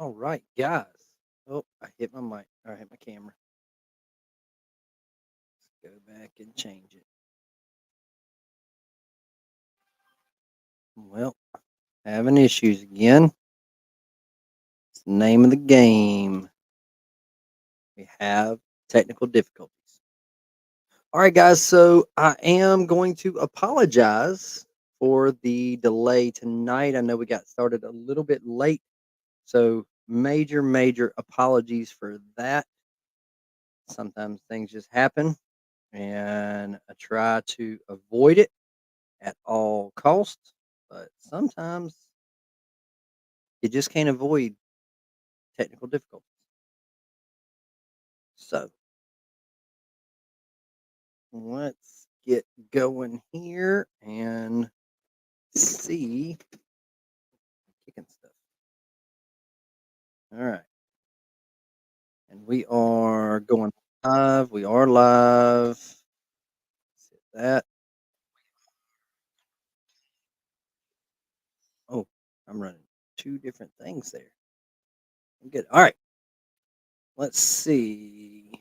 All right, guys. Oh, I hit my mic. Or I hit my camera. Let's go back and change it. Well, having issues again. It's the name of the game. We have technical difficulties. All right, guys. So I am going to apologize for the delay tonight. I know we got started a little bit late. So major apologies for that. Sometimes things just happen, and I try to avoid it at all costs, but sometimes you just can't avoid technical difficulties. So let's get going here and see kicking stuff. All right. And we are going live. We are live. Let's hit that. Oh, I'm running two different things there. I'm good. All right. Let's see.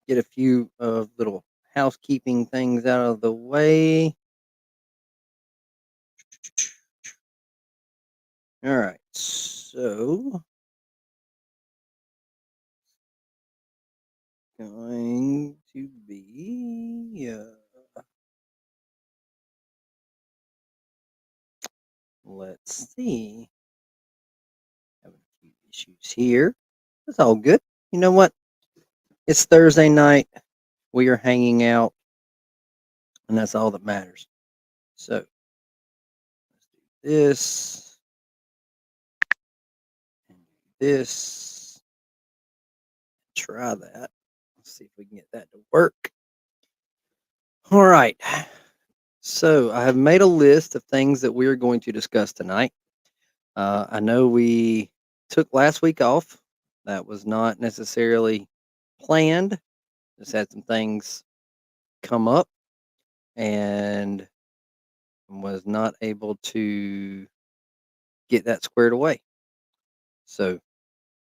Get a few of little housekeeping things out of the way. All right. So going to be let's see. Having a few issues here. It's all good. You know what? It's Thursday night. We are hanging out, and that's all that matters. So let's do this and do this. Try that. Let's see if we can get that to work. All right. So I have made a list of things that we are going to discuss tonight. I know we took last week off. That was not necessarily planned. Just had some things come up and was not able to get that squared away. So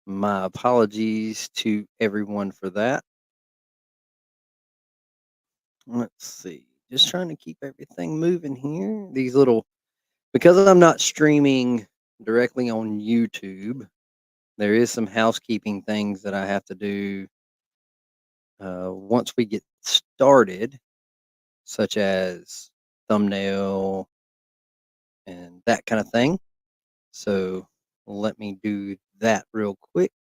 my apologies to everyone for that. Let's see. Just trying to keep everything moving here. These little because I'm not streaming directly on YouTube, there is some housekeeping things that I have to do once we get started, such as thumbnail and that kind of thing. So let me do that real quick.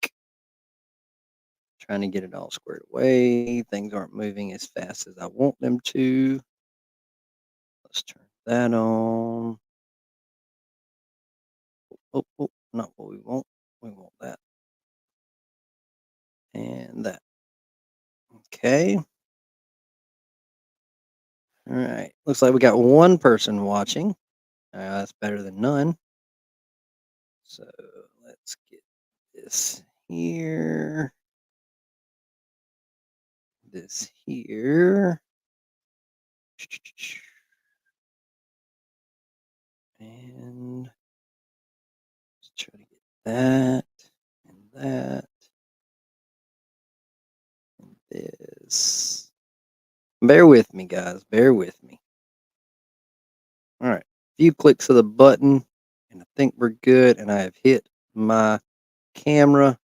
Trying to get it all squared away. Things aren't moving as fast as I want them to. Let's turn that on. Oh, not what we want. We want that. And that. Okay. All right. Looks like we got one person watching. That's better than none. So let's get this here. This here. And let's try to get that and that and this. Bear with me, guys. Bear with me. All right. A few clicks of the button, and I think we're good. And I have hit my camera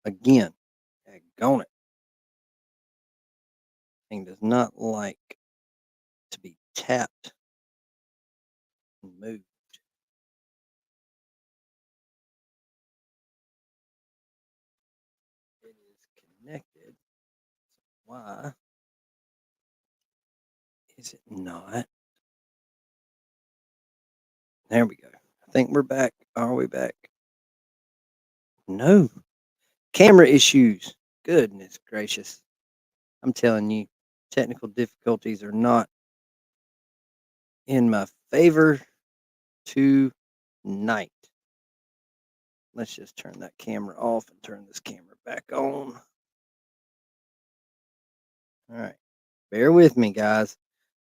again. Daggone it. Thing does not like to be tapped and moved. It is connected. Why is it not? There we go. I think we're back. Are we back? No. Camera issues. Goodness gracious. I'm telling you, technical difficulties are not in my favor tonight. Let's just turn that camera off and turn this camera back on. All right. Bear with me, guys.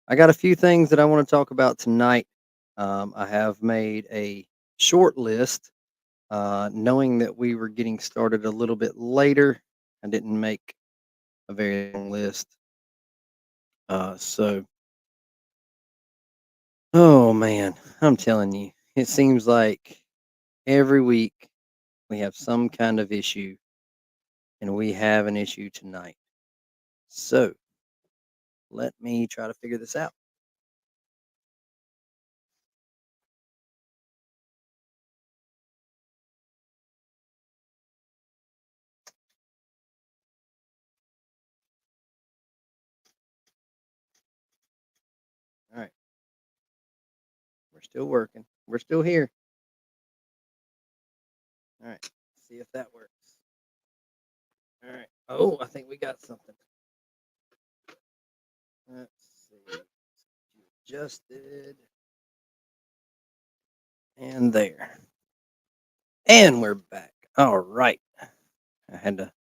I got a few things that I want to talk about tonight. I have made a short list Knowing that we were getting started a little bit later, I didn't make a very long list. So, oh man, I'm telling you, it seems like every week we have some kind of issue, and we have an issue tonight. So, let me try to figure this out. All right, we're still working. We're still here. All right, see if that works. All right. Oh, I think we got something. Let's see. Adjusted. And there. And we're back. All right. I had to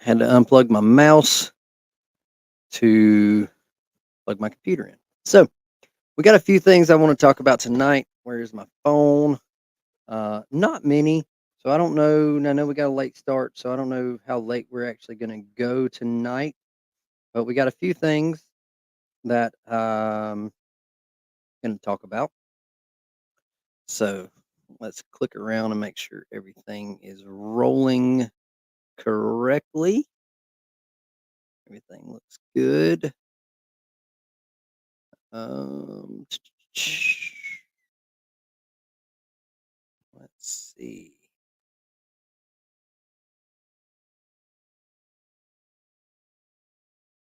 unplug my mouse to plug my computer in. So we got a few things I want to talk about tonight. Where's my phone? Not many. So I don't know. I know we got a late start, so I don't know how late we're actually going to go tonight. But we got a few things that going to talk about. So let's click around and make sure everything is rolling correctly. Everything looks good. Um, let's see.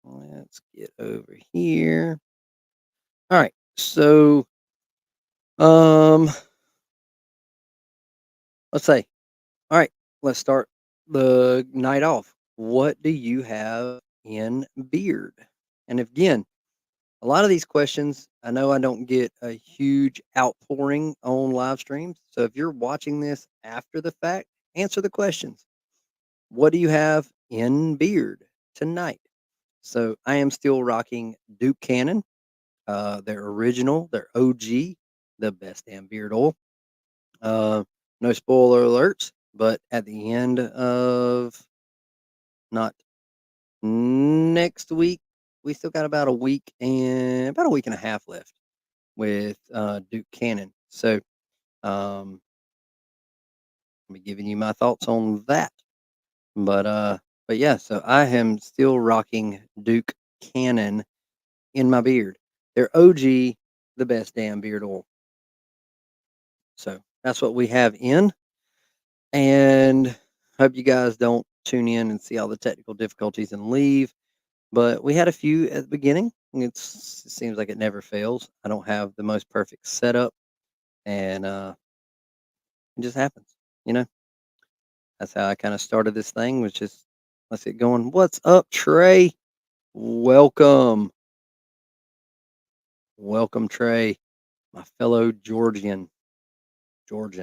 Let's get over here. All right. So, um, let's say, all right, let's start the night off. What do you have in beard? And again, a lot of these questions, I know I don't get a huge outpouring on live streams. So if you're watching this after the fact, answer the questions. What do you have in beard tonight? So I am still rocking Duke Cannon, their original, their OG, the best damn beard oil. No spoiler alerts, but at the end of not next week, we still got about a week and a half left with Duke Cannon. So I'll be giving you my thoughts on that. But yeah, so I am still rocking Duke Cannon in my beard. They're OG, the best damn beard oil. So that's what we have in. And hope you guys don't tune in and see all the technical difficulties and leave. But we had a few at the beginning. It seems like it never fails. I don't have the most perfect setup, and it just happens. You know, that's how I kind of started this thing, was just let's get going. What's up, Trey? Welcome, welcome, Trey, my fellow Georgian. What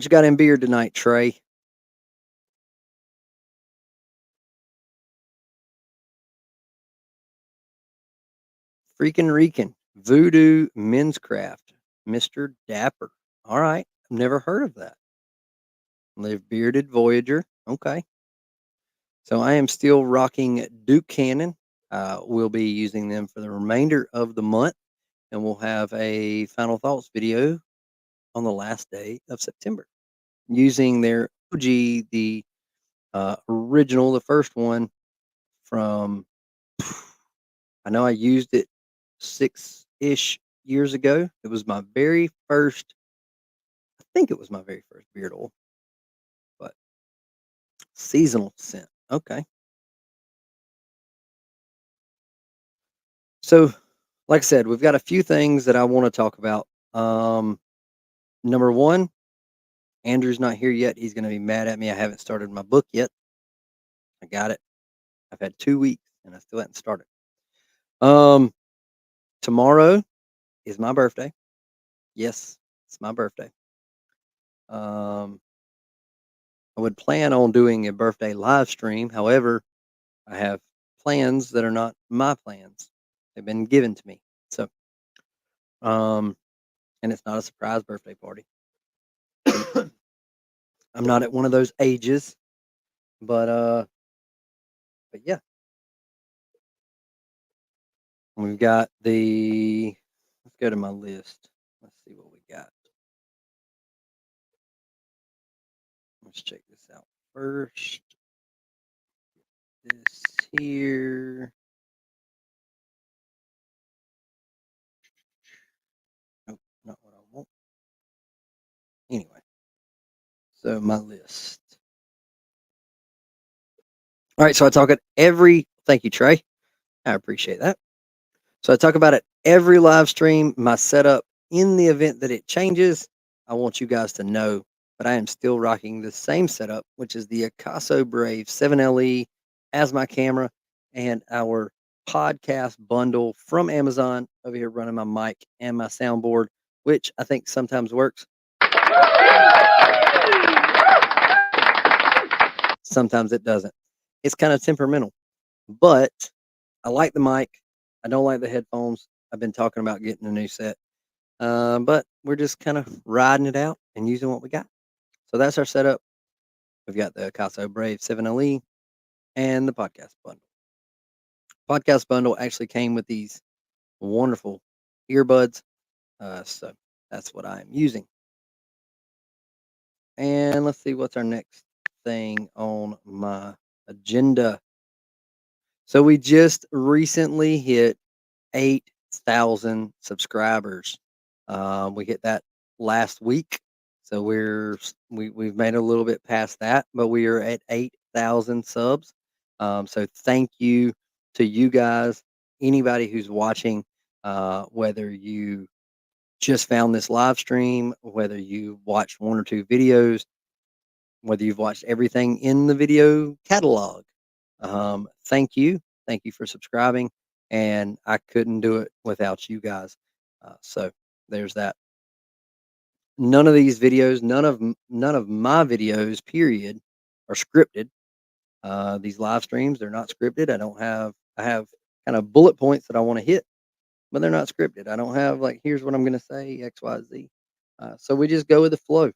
you got in beer tonight, Trey? Freaking Reekin. Voodoo Men's Craft. Mr. Dapper. All right. I've never heard of that. Live Bearded Voyager. Okay. So I am still rocking Duke Cannon. We'll be using them for the remainder of the month, and we'll have a final thoughts video on the last day of September using their OG, the original, the first one from, I know I used it 6-ish years ago. It was my very first, I think it was my very first beard oil, but seasonal scent. Okay. So, like I said, we've got a few things that I want to talk about. Number one, Andrew's not here yet. He's going to be mad at me. I haven't started my book yet. I got it. I've had 2 weeks and I still haven't started. Um, Tomorrow is my birthday. Yes, it's my birthday. Um, I would plan on doing a birthday live stream. However, I have plans that are not my plans. They've been given to me. So Um, and it's not a surprise birthday party. I'm not at one of those ages, but yeah, we've got the. Let's go to my list. Let's see what we got. Let's check this out first. This here. Nope, not what I want. Anyway, so my list. All right, so I talk at every. Thank you, Trey. I appreciate that. So I talk about it every live stream, my setup in the event that it changes. I want you guys to know, but I am still rocking the same setup, which is the Akaso Brave 7LE as my camera and our podcast bundle from Amazon over here running my mic and my soundboard, which I think sometimes works. Sometimes it doesn't. It's kind of temperamental, but I like the mic. I don't like the headphones. I've been talking about getting a new set. But we're just kind of riding it out and using what we got. So that's our setup. We've got the Caso Brave 7LE and the podcast bundle. Podcast bundle actually came with these wonderful earbuds. So that's what I'm using. And let's see what's our next thing on my agenda. So we just recently hit 8,000 subscribers. We hit that last week, so we've made a little bit past that, but we are at 8,000 subs. So thank you to you guys, anybody who's watching, whether you just found this live stream, whether you watched one or two videos, whether you've watched everything in the video catalog. Thank you for subscribing, and I couldn't do it without you guys. So there's that. None of these videos, none of my videos, period, are scripted. These live streams, they're not scripted. I have kind of bullet points that I want to hit, but they're not scripted. I don't have like, here's what I'm going to say, X, Y, Z. So we just go with the flow,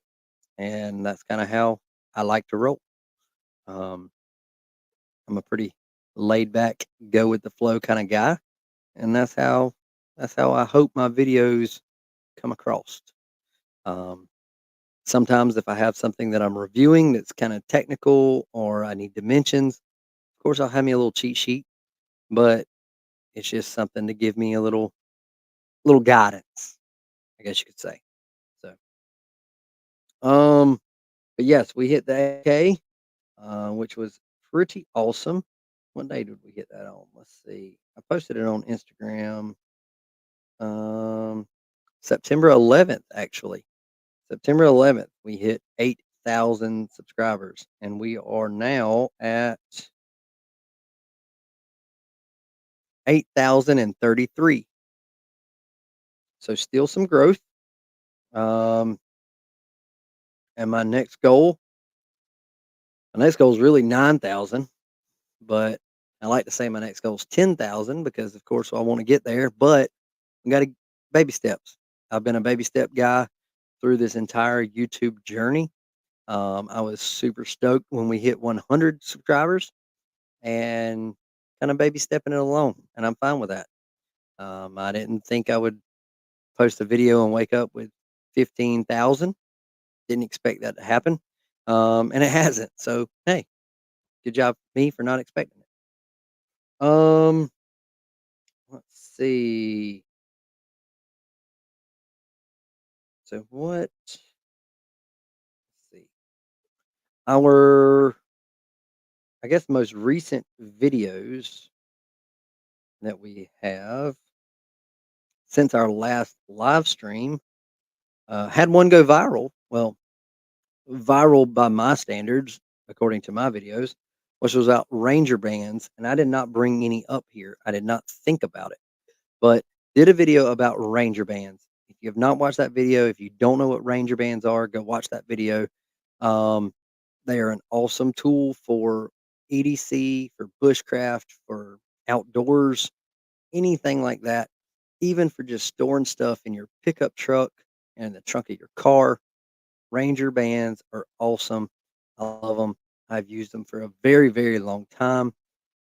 and that's kind of how I like to roll. Um, I'm a pretty laid back, go with the flow kind of guy, and that's how I hope my videos come across. Um, Sometimes if I have something that I'm reviewing that's kind of technical or I need dimensions, of course I'll have me a little cheat sheet, but it's just something to give me a little guidance, I guess you could say. So, um, but yes, we hit the 8K, which was pretty awesome. What day did we hit that on? Let's see. I posted it on Instagram. Um, September 11th, actually. September 11th, we hit 8,000 subscribers, and we are now at 8,033. So still some growth. Um, and my next goal is really 9,000, but I like to say my next goal is 10,000 because, of course, I want to get there, but we got to baby steps. I've been a baby step guy through this entire YouTube journey. I was super stoked when we hit 100 subscribers and kind of baby stepping it along, and I'm fine with that. I didn't think I would post a video and wake up with 15,000. Didn't expect that to happen, and it hasn't. So hey, good job me for not expecting it. Let's see. So what? Let's see. Our, I guess, most recent videos that we have since our last live stream had one go viral. Well, viral by my standards, according to my videos, which was about Ranger bands, and I did not bring any up here. I did not think about it, but did a video about Ranger bands. If you have not watched that video, if you don't know what Ranger bands are, go watch that video. Um, they are an awesome tool for EDC, for bushcraft, for outdoors, anything like that. even for just storing stuff in your pickup truck and the trunk of your car. Ranger bands are awesome. I love them. I've used them for a very, very long time.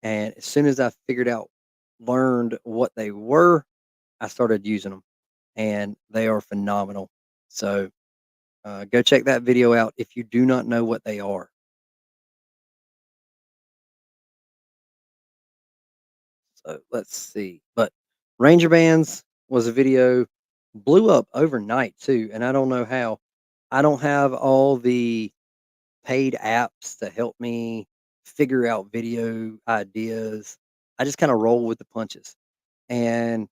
And as soon as I learned what they were, I started using them, and they are phenomenal. So go check that video out if you do not know what they are. So let's see. But Ranger Bands was a video, blew up overnight too, and I don't know how. I don't have all the paid apps to help me figure out video ideas. I just kind of roll with the punches. And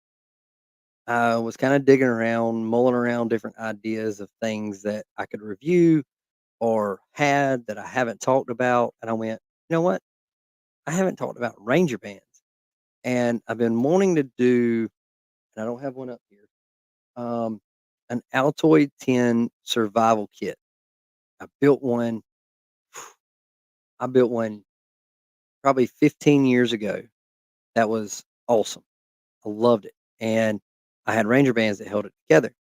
I was kind of digging around, mulling around different ideas of things that I could review or had that I haven't talked about. And I went, you know what? I haven't talked about Ranger Bands. And I've been wanting to do, and I don't have one up here, um, an Altoid 10 survival kit. I built one. I built one probably 15 years ago. That was awesome. I loved it. And I had Ranger bands that held it together.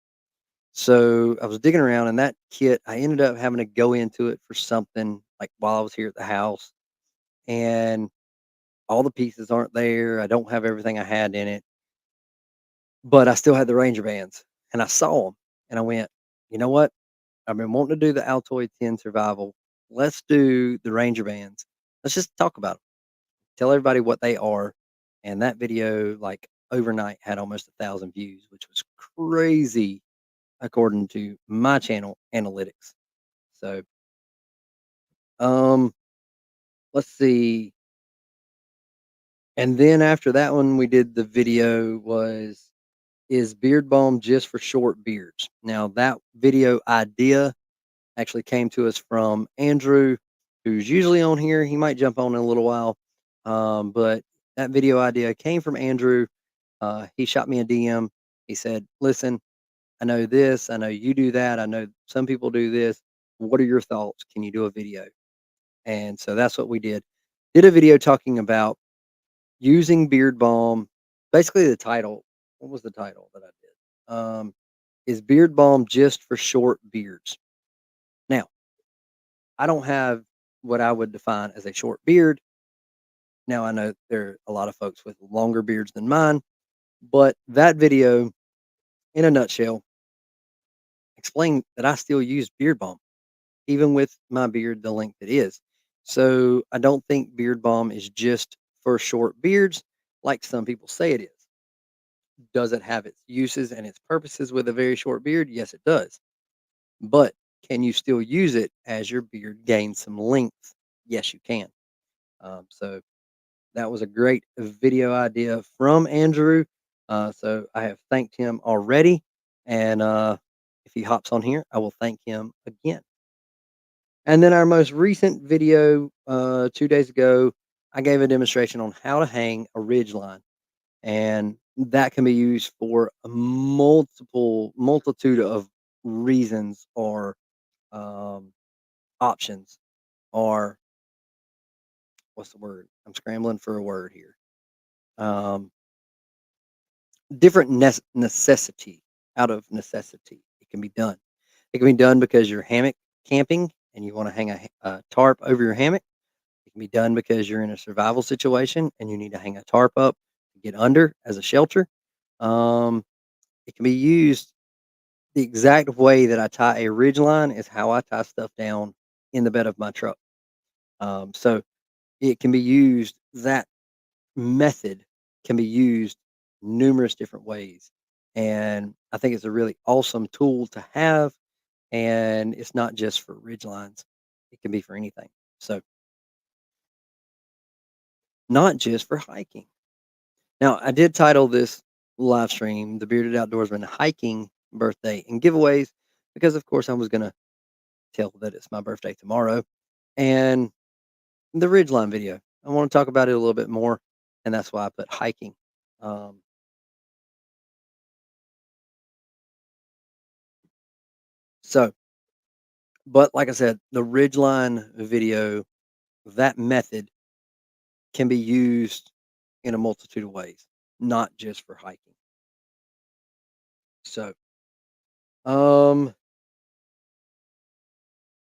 So I was digging around in that kit. I ended up having to go into it for something like while I was here at the house. And all the pieces aren't there. I don't have everything I had in it, but I still had the Ranger bands. And I saw them and I went, you know what? I've been wanting to do the Altoid 10 survival. Let's do the Ranger bands. Let's just talk about them. Tell everybody what they are. And that video, like overnight, had almost 1,000 views, which was crazy according to my channel analytics. So, um, let's see. And then after that one, we did the video was is beard balm just for short beards? Now that video idea actually came to us from Andrew, who's usually on here. He might jump on in a little while. But that video idea came from Andrew. He shot me a DM. He said, listen, I know this. I know you do that. I know some people do this. What are your thoughts? Can you do a video? And so that's what we did. Did a video talking about using beard balm. Basically, the title. What was the title that I did? Is beard balm just for short beards? Now, I don't have what I would define as a short beard. Now, I know there are a lot of folks with longer beards than mine, but that video, in a nutshell, explained that I still use beard balm, even with my beard the length it is. So I don't think beard balm is just for short beards like some people say it is. Does it have its uses and its purposes with a very short beard? Yes, it does. But can you still use it as your beard gains some length? Yes, you can. So that was a great video idea from Andrew. So I have thanked him already. And if he hops on here, I will thank him again. And then our most recent video, 2 days ago, I gave a demonstration on how to hang a ridge line. And that can be used for a multitude of reasons or um, options or what's the word? I'm scrambling for a word here. Um, different necessity out of necessity. It can be done. It can be done because you're hammock camping and you want to hang a tarp over your hammock. It can be done because you're in a survival situation and you need to hang a tarp up to get under as a shelter. Um, it can be used the exact way that I tie a ridge line is how I tie stuff down in the bed of my truck. So it can be used that method can be used numerous different ways. And I think it's a really awesome tool to have. And it's not just for ridge lines, it can be for anything. So, not just for hiking. Now, I did title this live stream The Bearded Outdoorsman Hiking Birthday and Giveaways because, of course, I was going to tell that it's my birthday tomorrow. And the Ridgeline video, I want to talk about it a little bit more. And that's why I put hiking. Um, so, but like I said, the Ridgeline video, that method can be used in a multitude of ways, not just for hiking. So, um,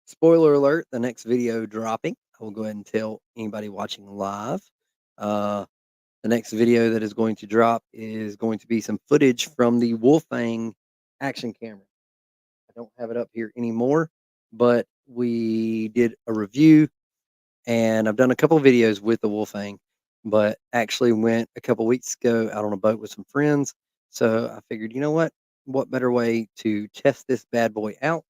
spoiler alert, the next video dropping, I will go ahead and tell anybody watching live. Uh, the next video that is going to drop is going to be some footage from the Wolfang action camera. I don't have it up here anymore, but we did a review and I've done a couple of videos with the Wolfang, but actually went a couple weeks ago out on a boat with some friends. So I figured, you know what? What better way to test this bad boy out?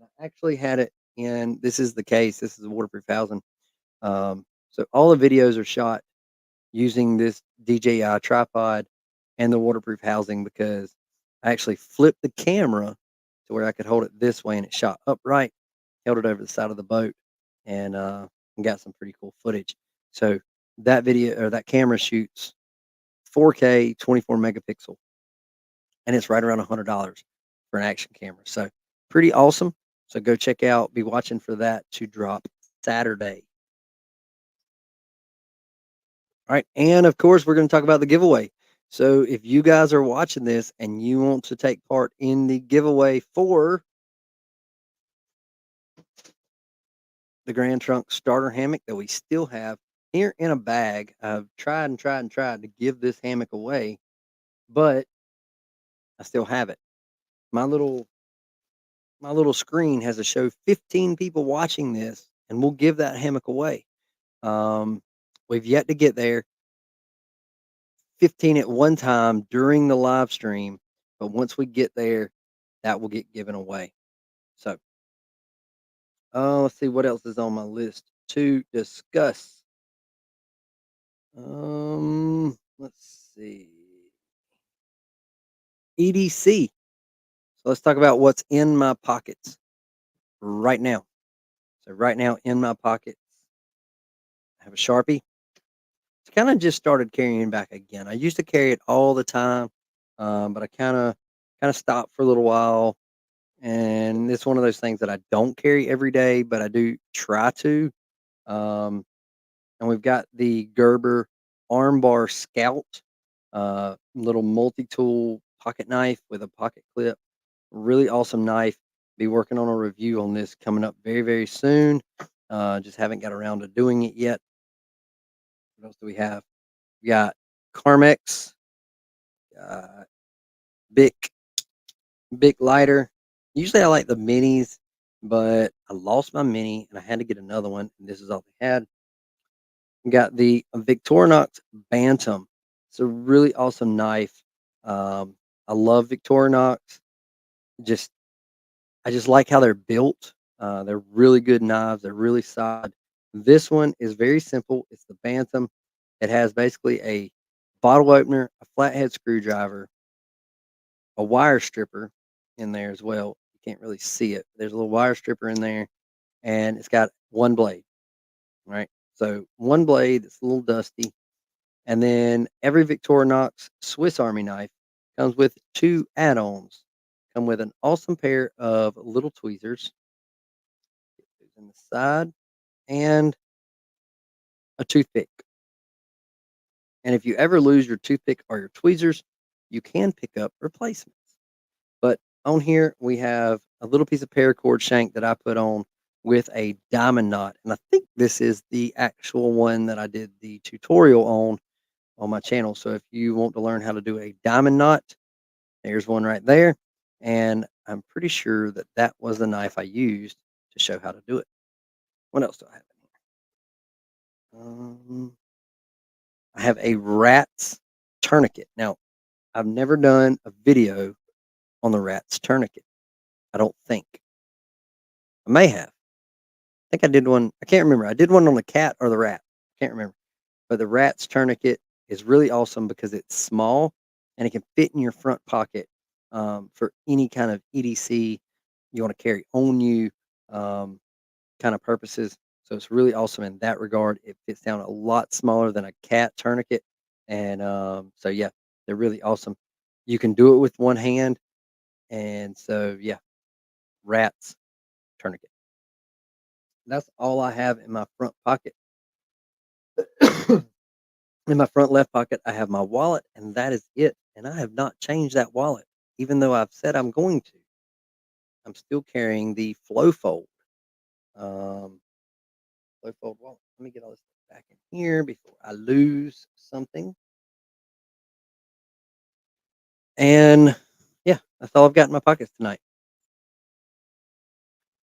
I actually had it in, this is the case, this is a waterproof housing. So all the videos are shot using this DJI tripod and the waterproof housing because I actually flipped the camera to where I could hold it this way and it shot upright, held it over the side of the boat, and got some pretty cool footage. So that video or that camera shoots 4K, 24 megapixel, and it's right around $100 for an action camera. So pretty awesome. So go check out, be watching for that to drop Saturday. All right. And of course, we're going to talk about the giveaway. So if you guys are watching this and you want to take part in the giveaway for the Grand Trunk starter hammock that we still have here in a bag, I've tried and tried and tried to give this hammock away, but I still have it. My little my little screen has to show 15 people watching this, and we'll give that hammock away. Um, we've yet to get there. 15 at one time during the live stream, but once we get there, that will get given away. So, let's see what else is on my list to discuss. Let's see. EDC. So let's talk about what's in my pockets right now. So right now in my pockets, I have a Sharpie. It's kind of just started carrying back again. I used to carry it all the time, but I kind of stopped for a little while. And it's one of those things that I don't carry every day, but I do try to. Um, and we've got the Gerber Armbar Scout, little multi-tool pocket knife with a pocket clip. Really awesome knife. Be working on a review on this coming up very, very soon. Just haven't got around to doing it yet. What else do we have? We got Carmex, uh, Bic, Bic lighter. Usually I like the minis, but I lost my mini and I had to get another one. And this is all they had. We got the Victorinox Bantam. It's a really awesome knife. I love Victorinox. Just I just like how they're built. They're really good knives. They're really solid. This one is very simple. It's the Bantam. It has basically a bottle opener, a flathead screwdriver, a wire stripper in there as well. You can't really see it. There's a little wire stripper in there, and it's got one blade, right? So one blade that's a little dusty. And then every Victorinox Swiss Army knife comes with two add-ons. Come with an awesome pair of little tweezers in the side and a toothpick. And if you ever lose your toothpick or your tweezers, you can pick up replacements. But on here, we have a little piece of paracord shank that I put on with a diamond knot. And I think this is the actual one that I did the tutorial on my channel. So if you want to learn how to do a diamond knot, there's one right there. And I'm pretty sure that that was the knife I used to show how to do it. What else do I have in here? I have a rat's tourniquet. Now, I've never done a video on the rat's tourniquet. I don't think. I may have. I think I did one. I can't remember. I did one on the cat or the rat. I can't remember. But the rat's tourniquet is really awesome because it's small and it can fit in your front pocket for any kind of EDC you want to carry on you kind of purposes. So it's really awesome in that regard. It fits down a lot smaller than a cat tourniquet. And so, yeah, they're really awesome. You can do it with one hand. And so, yeah, rat's tourniquet. That's all I have in my front pocket. In my front left pocket, I have my wallet, and that is it. And I have not changed that wallet even though I've said I'm going to, I'm still carrying the flow fold. Um, flow fold wallet. Let me get all this back in here before I lose something. And yeah, that's all I've got in my pockets tonight.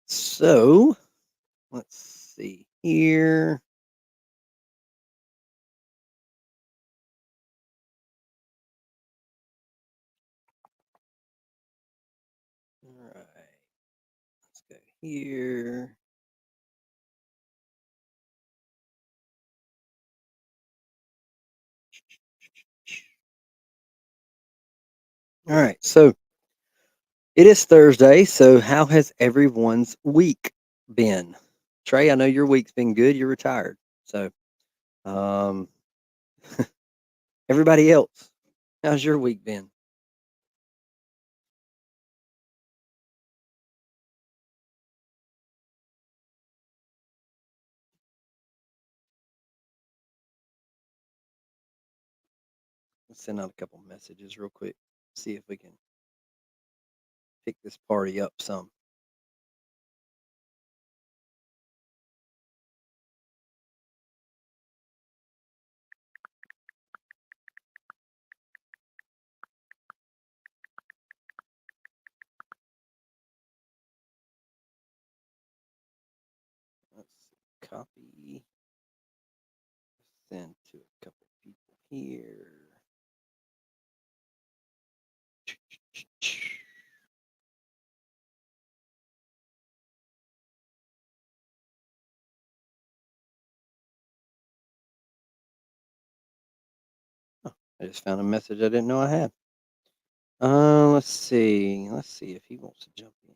So let's see here. All right, let's go here. All right, so it is Thursday. So how has everyone's week been? Trey, I know your week's been good. You're retired. So um, everybody else, how's your week been? Let's send out a couple messages real quick. See if we can pick this party up some. Let's see. Copy. Send to a couple people here. Oh, I just found a message I didn't know I had. Let's see. Let's see if he wants to jump in.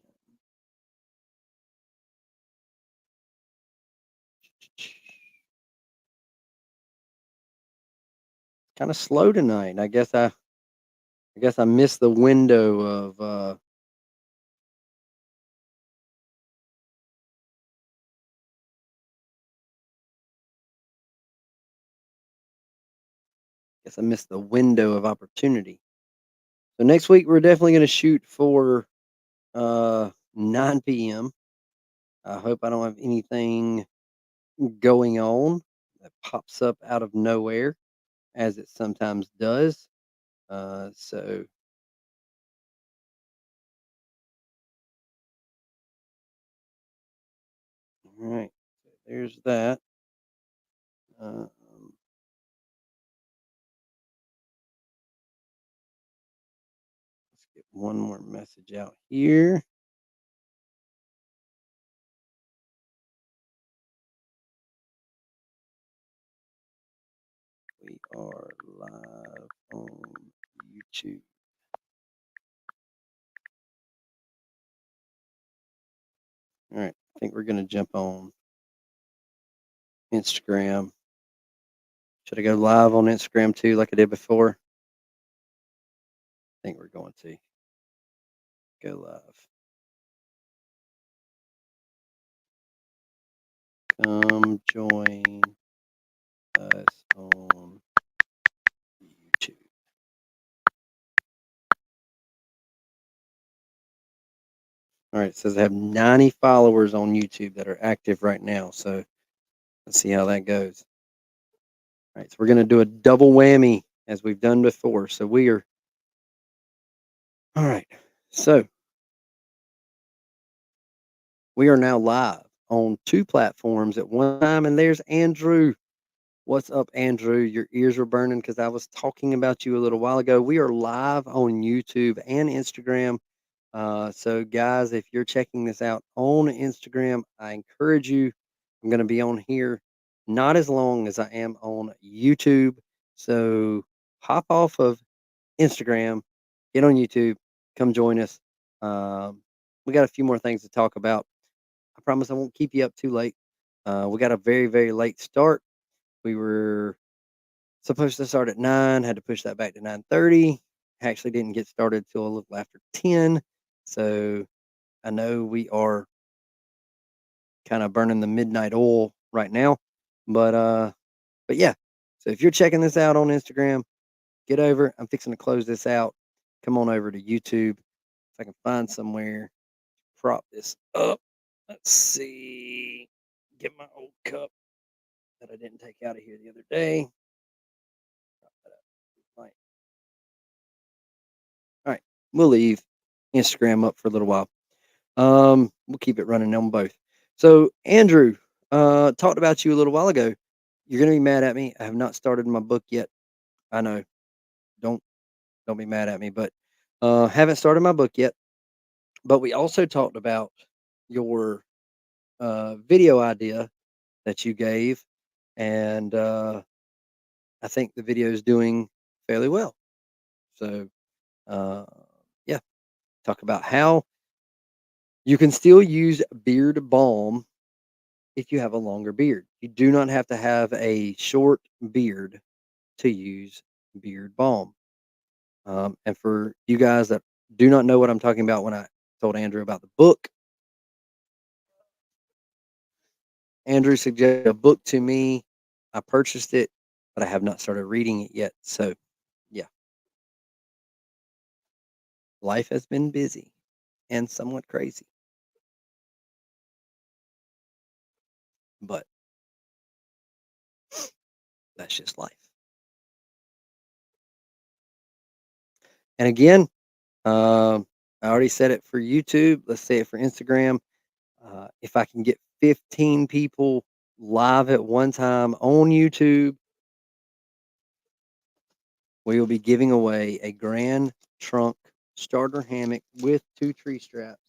Kind of slow tonight. I guess I missed the window of guess I missed the window of opportunity. So next week we're definitely going to shoot for 9 p.m. I hope I don't have anything going on that pops up out of nowhere, as it sometimes does. So all right, so there's that. Um, let's get one more message out here. We are live on YouTube. All right, I think we're going to jump on Instagram. Should I go live on Instagram too, like I did before? I think we're going to go live. Come join us on YouTube. All right, it says I have 90 followers on YouTube that are active right now. So let's see how that goes. All right, so we're going to do a double whammy as we've done before. So we are, all right, so we are now live on two platforms at one time. And there's Andrew. What's up, Andrew? Your ears were burning because I was talking about you a little while ago. We are live on YouTube and Instagram. So, guys, if you're checking this out on Instagram, I encourage you. I'm going to be on here not as long as I am on YouTube. So, hop off of Instagram, get on YouTube, come join us. We got a few more things to talk about. I promise I won't keep you up too late. We got a very, very late start. We were supposed to start at 9, had to push that back to 9:30. Actually didn't get started till a little after 10. So I know we are kind of burning the midnight oil right now. But yeah. So if you're checking this out on Instagram, get over. I'm fixing to close this out. come on over to YouTube. If I can find somewhere, prop this up. Let's see. Get my old cup that I didn't take out of here the other day. Prop that up. Right. All right. We'll leave Instagram up for a little while. We'll keep it running on both. So Andrew, talked about you a little while ago. You're gonna be mad at me. I have not started my book yet. I know. Don't don't be mad at me, but haven't started my book yet. But we also talked about your video idea that you gave, and I think the video is doing fairly well. So uh, yeah, talk about how you can still use beard balm if you have a longer beard. You do not have to have a short beard to use beard balm. And for you guys that do not know what I'm talking about, when I told Andrew about the book, Andrew suggested a book to me. I purchased it, but I have not started reading it yet. So, yeah, life has been busy and somewhat crazy, but that's just life. And again, I already said it for YouTube. Let's say it for Instagram. If I can get 15 people live at one time on YouTube, we will be giving away a Grand Trunk starter hammock with 2 tree straps.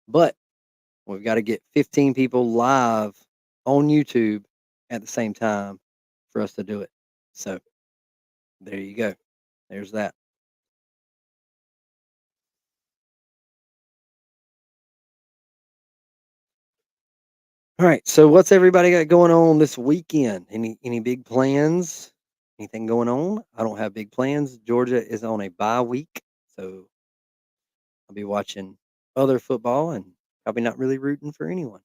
But we've got to get 15 people live on YouTube at the same time for us to do it. So there you go. There's that. All right. So what's everybody got going on this weekend? Any big plans? Anything going on? I don't have big plans. Georgia is on a bye week, so I'll be watching other football and probably not really rooting for anyone.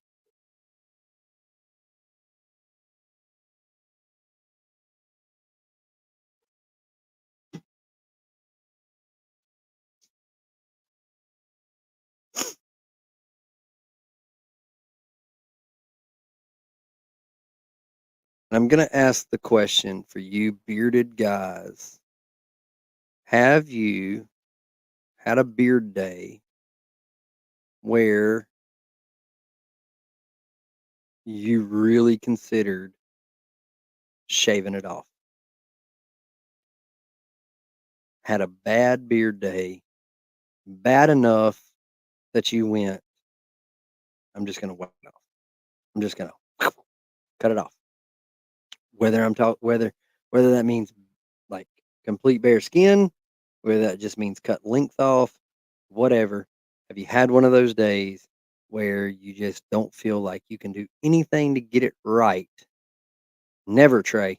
I'm gonna ask the question for you bearded guys. Have you had a beard day where you really considered shaving it off? Had a bad beard day, bad enough that you went, I'm just gonna wipe it off. I'm just gonna cut it off. Whether that means like complete bare skin, whether that just means cut length off, whatever. Have you had one of those days where you just don't feel like you can do anything to get it right? Never, Trey.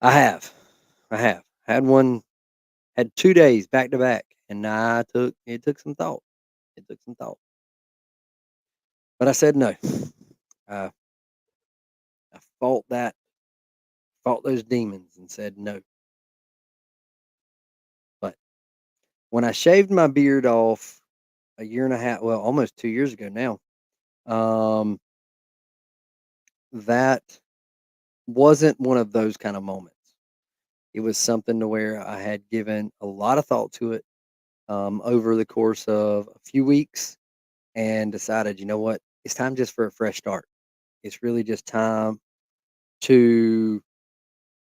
I have. I have. Had one, had 2 days back to back, and it took some thought. It took some thought. But I said no. I I fought those demons and said no. But when I shaved my beard off a year and a half, well, almost 2 years ago now, um, that wasn't one of those kind of moments. It was something to where I had given a lot of thought to it over the course of a few weeks and decided, you know what, it's time just for a fresh start. It's really just time to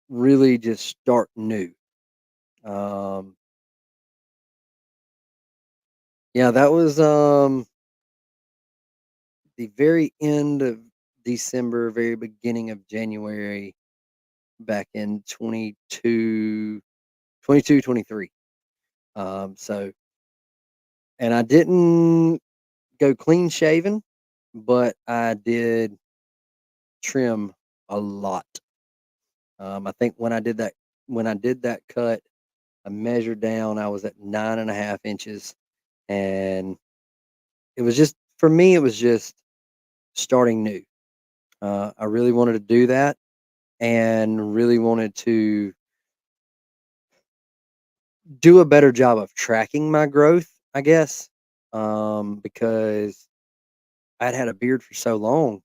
really just start new. Um, yeah, that was the very end of December, very beginning of January back in 23. So, and I didn't go clean shaven, but I did trim a lot. I think when I did that cut, I measured down, I was at 9.5 inches. And it was just, for me, it was just starting new. I really wanted to do that and really wanted to do a better job of tracking my growth, I guess, because I'd had a beard for so long,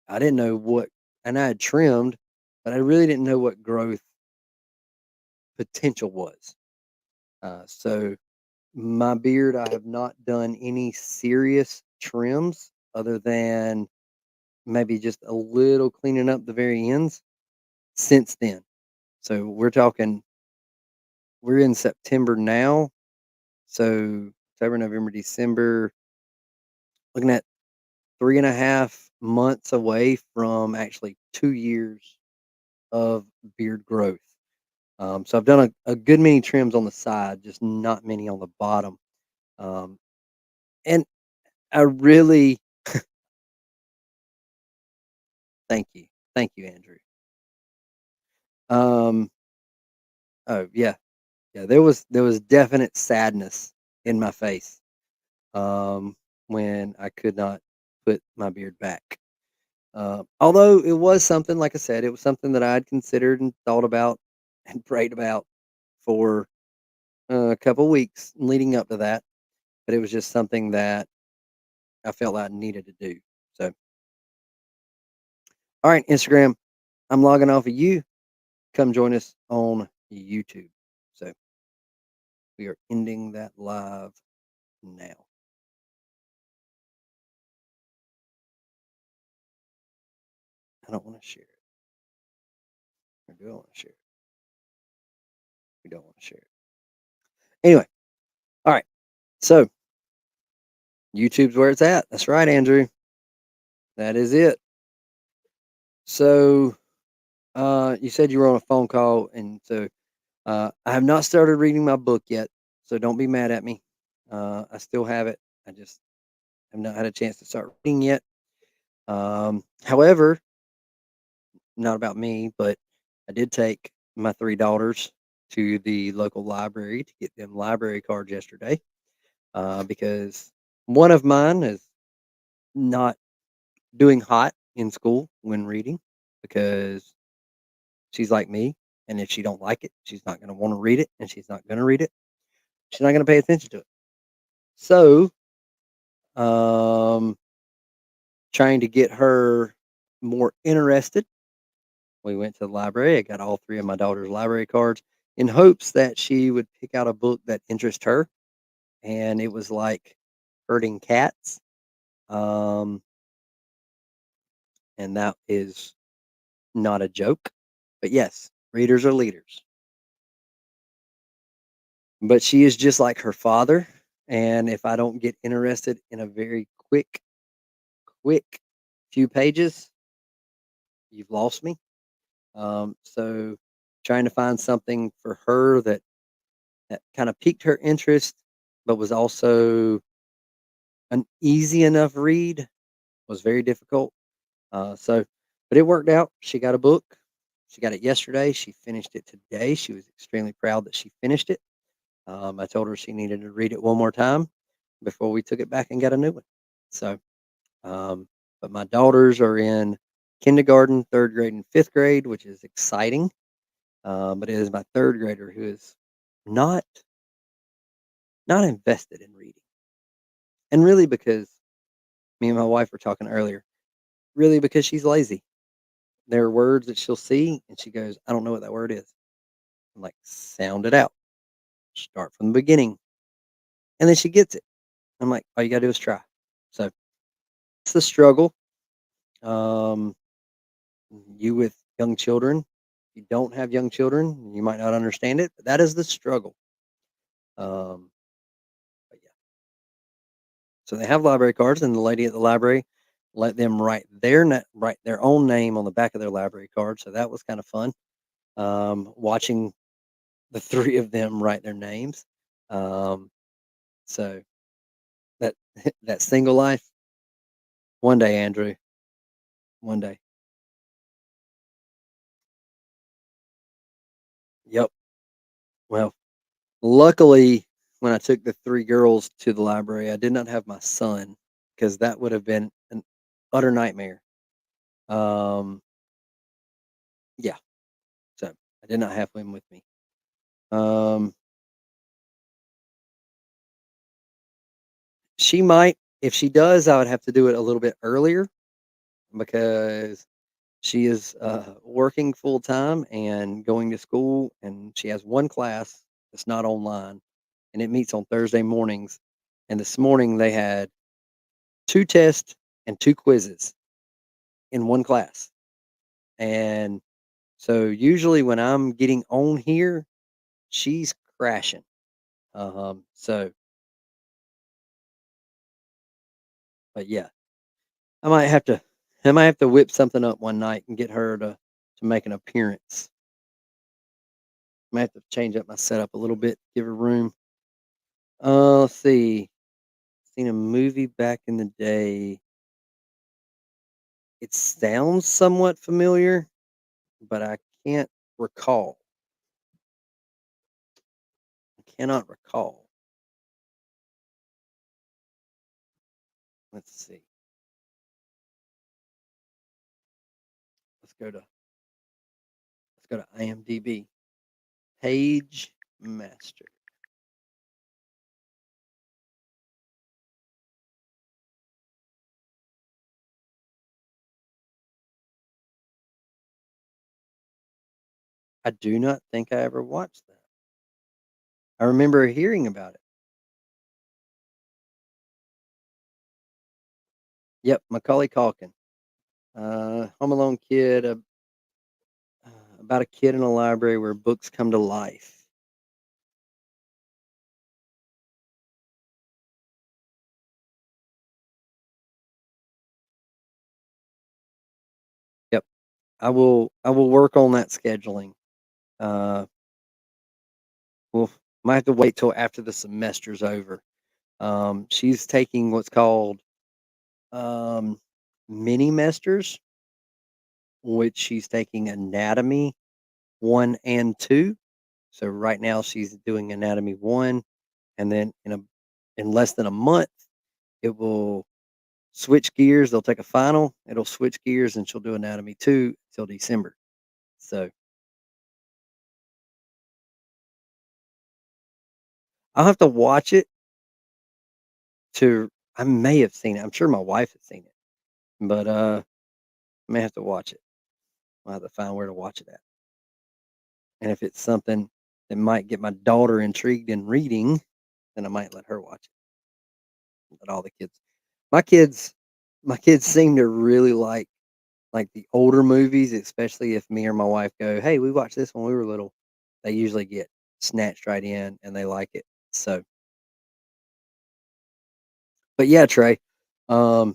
I didn't know what, and I had trimmed, but I really didn't know what growth potential was. So my beard, I have not done any serious trims other than maybe just a little cleaning up the very ends since then. So we're in September now. So October, November, December, looking at 3.5 months away from actually 2 years of beard growth. So I've done a good many trims on the side, just not many on the bottom. Um, and I really thank you. Thank you, Andrew. Um, oh yeah. Yeah, there was definite sadness in my face when I could not put my beard back. Although it was something, like I said, it was something that I had considered and thought about and prayed about for a couple weeks leading up to that. But it was just something that I felt I needed to do. So, all right, Instagram, I'm logging off of you. Come join us on YouTube. So we are ending that live now. I don't want to share it. Or do I want to share it? We don't want to share it. Anyway, all right. So YouTube's where it's at. That's right, Andrew. That is it. So you said you were on a phone call, and so I have not started reading my book yet. So don't be mad at me. I still have it. I just have not had a chance to start reading yet. However, not about me, but I did take my three daughters to the local library to get them library cards yesterday because one of mine is not doing hot in school when reading because she's like me, and if she don't like it, she's not going to want to read it, and she's not going to read it. She's not going to pay attention to it. So, um, trying to get her more interested, we went to the library. I got all three of my daughter's library cards in hopes that she would pick out a book that interests her, and it was like herding cats. Um, and that is not a joke. But yes, readers are leaders. But she is just like her father, and if I don't get interested in a very quick few pages, you've lost me. So trying to find something for her that kind of piqued her interest, but was also an easy enough read was very difficult. But it worked out. She got a book. She got it yesterday. She finished it today. She was extremely proud that she finished it. I told her she needed to read it one more time before we took it back and got a new one. So, um, but my daughters are in kindergarten, third grade, and fifth grade, which is exciting. But it is my third grader who is not not invested in reading, and really because me and my wife were talking earlier, really because she's lazy. There are words that she'll see, and she goes, "I don't know what that word is." I'm like, "Sound it out. Start from the beginning," and then she gets it. I'm like, "All you gotta do is try." So it's the struggle. Um, you with young children, if you don't have young children, you might not understand it, but that is the struggle. Um, but yeah. So they have library cards, and the lady at the library let them write their own name on the back of their library card. So that was kind of fun. Watching the three of them write their names. Um, so that that single life, one day, Andrew, one day. Yep. Well, luckily, when I took the three girls to the library, I did not have my son because that would have been an utter nightmare. Um, yeah. So I did not have him with me. Um, She might. If she does, I would have to do it a little bit earlier because she is working full time and going to school, and she has one class that's not online, and it meets on Thursday mornings. And this morning they had two tests and two quizzes in one class. And so usually when I'm getting on here, she's crashing. So, but yeah, I might have to, I might have to whip something up one night and get her to make an appearance. Might have to change up my setup a little bit, give her room. Let's see. Seen a movie back in the day. It sounds somewhat familiar, but I can't recall. I cannot recall. Let's see. Let's go to let's go to IMDb. Page Master. I do not think I ever watched that. I remember hearing about it. Yep, Macaulay Culkin. Home Alone kid, about a kid in a library where books come to life. Yep, I will work on that scheduling. Uh, we'll might have to wait till after the semester's over. She's taking what's called um, mini mesters, which she's taking anatomy 1 and 2. So right now she's doing anatomy 1, and then in less than a month it will switch gears. They'll take a final. It'll switch gears, and she'll do anatomy 2 till December. So I'll have to watch it to. I may have seen it. I'm sure my wife has seen it, but I may have to watch it. I'll have to find where to watch it at. And if it's something that might get my daughter intrigued in reading, then I might let her watch it. But all the kids, my kids, my kids seem to really like the older movies, especially if me or my wife go, "Hey, we watched this when we were little." They usually get snatched right in and they like it. So, but yeah, Trey, I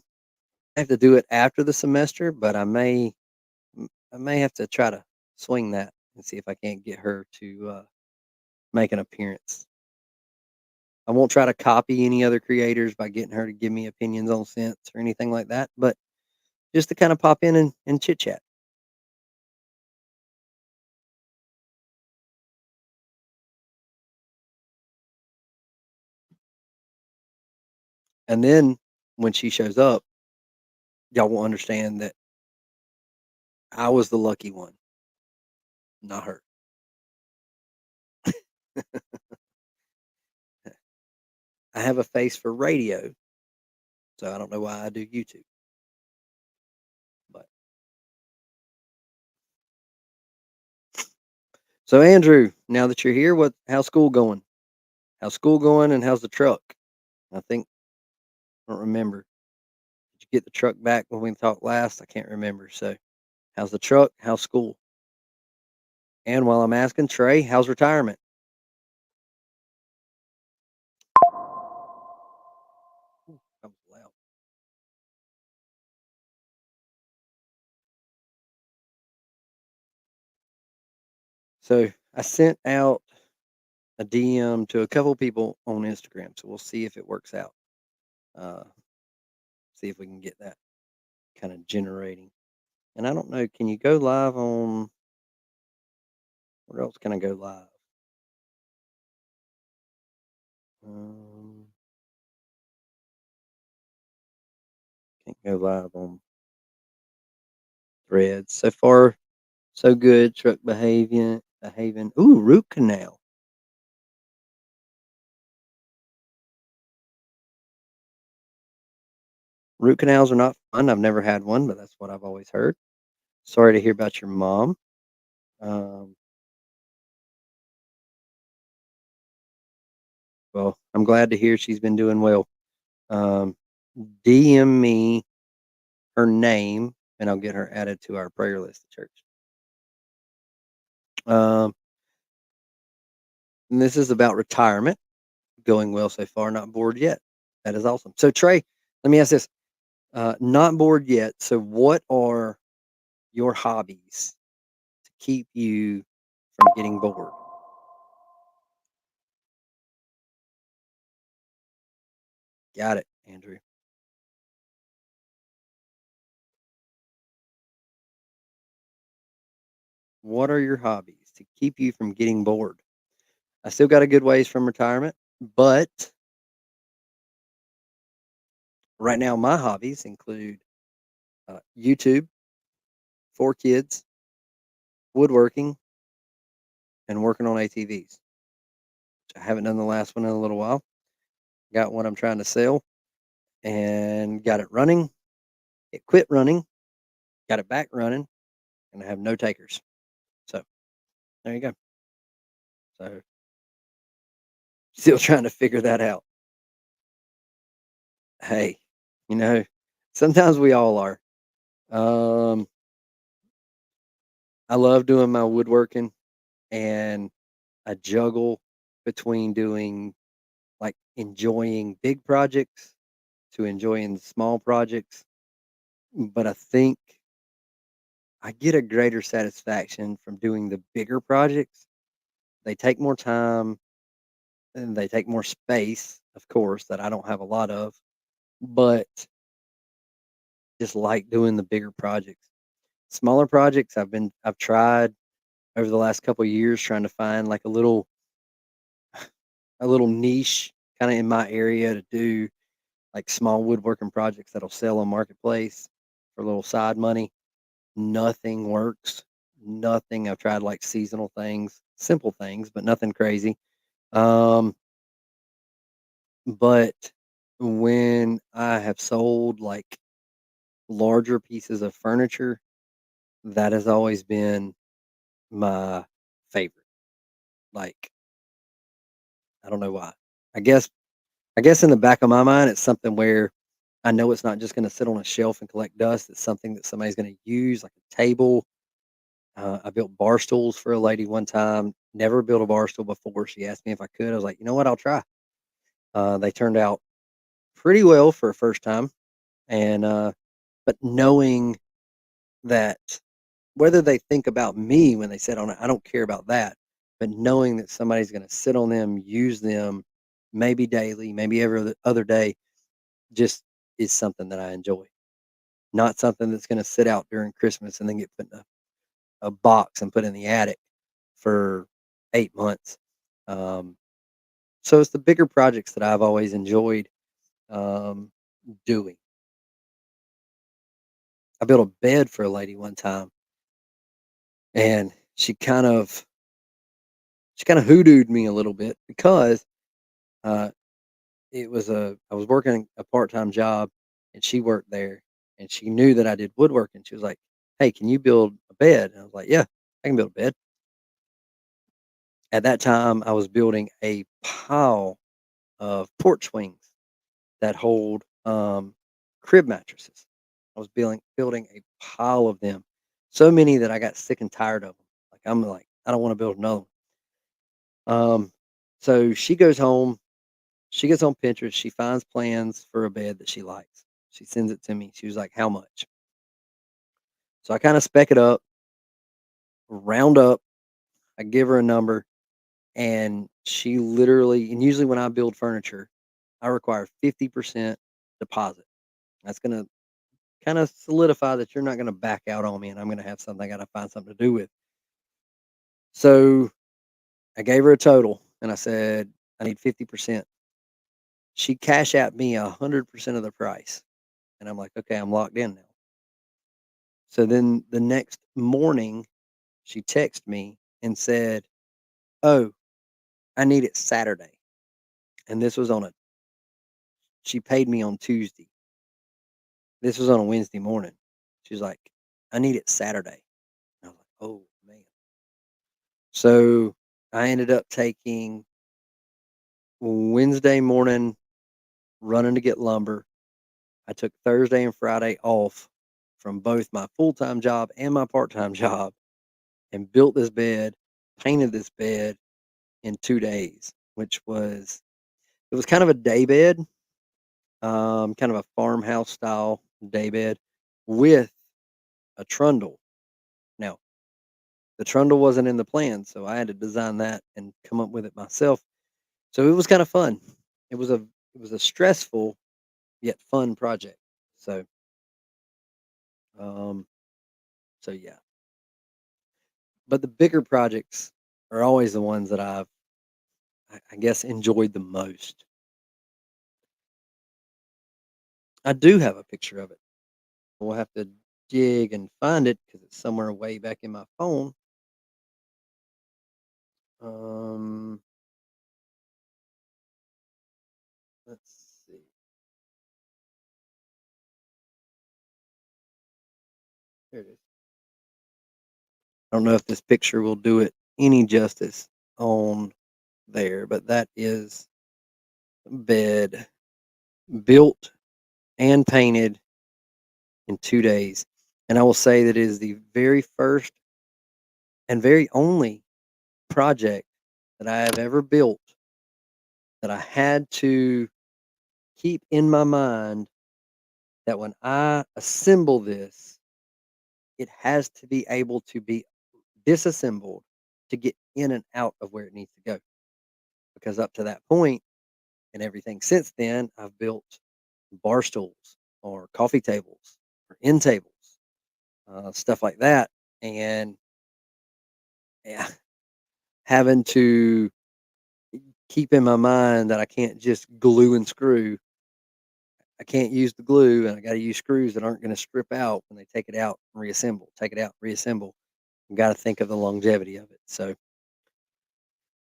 have to do it after the semester, but I may have to try to swing that and see if I can't get her to make an appearance. I won't try to copy any other creators by getting her to give me opinions on scents or anything like that, but just to kind of pop in and chit chat. And then when she shows up, y'all will understand that I was the lucky one, not her. I have a face for radio, so I don't know why I do YouTube. But so Andrew, now that you're here, how's school going? How's school going and how's the truck? I think I don't remember. Did you get the truck back when we talked last? I can't remember. So how's the truck? How's school? And while I'm asking, Trey, how's retirement? Ooh, that was loud. So I sent out a DM to a couple people on Instagram. So we'll see if it works out. Uh, see if we can get that kind of generating. And I don't know, can you go live on where else can I go live? Um, can't go live on threads. So far, so good. Truck behaving. Ooh, root canal. Root canals are not fun. I've never had one, but that's what I've always heard. Sorry to hear about your mom. Um, well, I'm glad to hear she's been doing well. Um, DM me her name, and I'll get her added to our prayer list at church. Um, and this is about retirement. Going well so far. Not bored yet. That is awesome. So Trey, let me ask this: not bored yet. So what are your hobbies to keep you from getting bored? Got it, Andrew. What are your hobbies to keep you from getting bored? I still got a good ways from retirement, but right now my hobbies include YouTube, 4 kids, woodworking, and working on ATVs. I haven't done the last one in a little while. Got one I'm trying to sell and got it running. It quit running, got it back running, and I have no takers. So there you go. So still trying to figure that out. Hey, you know, sometimes we all are. Um, I love doing my woodworking, and I juggle between doing like enjoying big projects to enjoying small projects. But I think I get a greater satisfaction from doing the bigger projects. They take more time and they take more space, of course, that I don't have a lot of, but just like doing the bigger projects. Smaller projects I've tried over the last couple of years trying to find like a little niche kind of in my area to do like small woodworking projects that'll sell on marketplace for a little side money. Nothing works. Nothing. I've tried like seasonal things, simple things, but nothing crazy. Um, but when I have sold like larger pieces of furniture, that has always been my favorite. Like, I don't know why. I guess I guess in the back of my mind, it's something where I know it's not just going to sit on a shelf and collect dust. It's something that somebody's going to use, like a table. I built bar stools for a lady one time. Never built a bar stool before. She asked me if I could. I was like, you know what? I'll try. They turned out pretty well for a first time, and but knowing that whether they think about me when they sit on it, I don't care about that. But knowing that somebody's going to sit on them, use them, maybe daily, maybe every other day, just is something that I enjoy. Not something that's going to sit out during Christmas and then get put in a box and put in the attic for 8 months. Um, so it's the bigger projects that I've always enjoyed um, doing. I built a bed for a lady one time, and she kind of hoodooed me a little bit because uh, I was working a part time job, and she worked there, and she knew that I did woodworking. She was like, "Hey, can you build a bed?" And I was like, "Yeah, I can build a bed." At that time, I was building a pile of porch swings that hold crib mattresses. I was building a pile of them, so many that I got sick and tired of them. Like I'm like, I don't want to build another one. So she goes home. She gets on Pinterest. She finds plans for a bed that she likes. She sends it to me. She was like, "How much?" So I kind of spec it up, round up. I give her a number, and she literally. And usually when I build furniture, I require 50% deposit. That's gonna kind of solidify that you're not gonna back out on me, and I'm gonna have something I gotta find something to do with. So I gave her a total, and I said, "I need 50%." She cash out me 100% of the price, and I'm like, "Okay, I'm locked in now." So then the next morning, she texted me and said, "Oh, I need it Saturday." And this was on a she paid me on Tuesday. This was on a Wednesday morning. She's like, "I need it Saturday." And I was like, "Oh, man." So, I ended up taking Wednesday morning running to get lumber. I took Thursday and Friday off from both my full-time job and my part-time job and built this bed, painted this bed in 2 days, which was it was kind of a day bed, kind of a farmhouse style day bed with a trundle. Now, the trundle wasn't in the plan, so I had to design that and come up with it myself. So it was kind of fun. It was a it was a stressful yet fun project. So um so yeah. But the bigger projects are always the ones that I guess enjoyed the most. I do have a picture of it. We'll have to dig and find it because it's somewhere way back in my phone. Um, let's see. Here it is. I don't know if this picture will do it any justice on there, but that is a bed built and painted in 2 days. And I will say that it is the very first and very only project that I have ever built that I had to keep in my mind that when I assemble this, it has to be able to be disassembled to get in and out of where it needs to go. Because up to that point and everything since then, I've built bar stools or coffee tables or end tables, stuff like that. And yeah, having to keep in my mind that I can't just glue and screw. I can't use the glue and I got to use screws that aren't going to strip out when they take it out and reassemble, take it out, reassemble. Got to think of the longevity of it. So,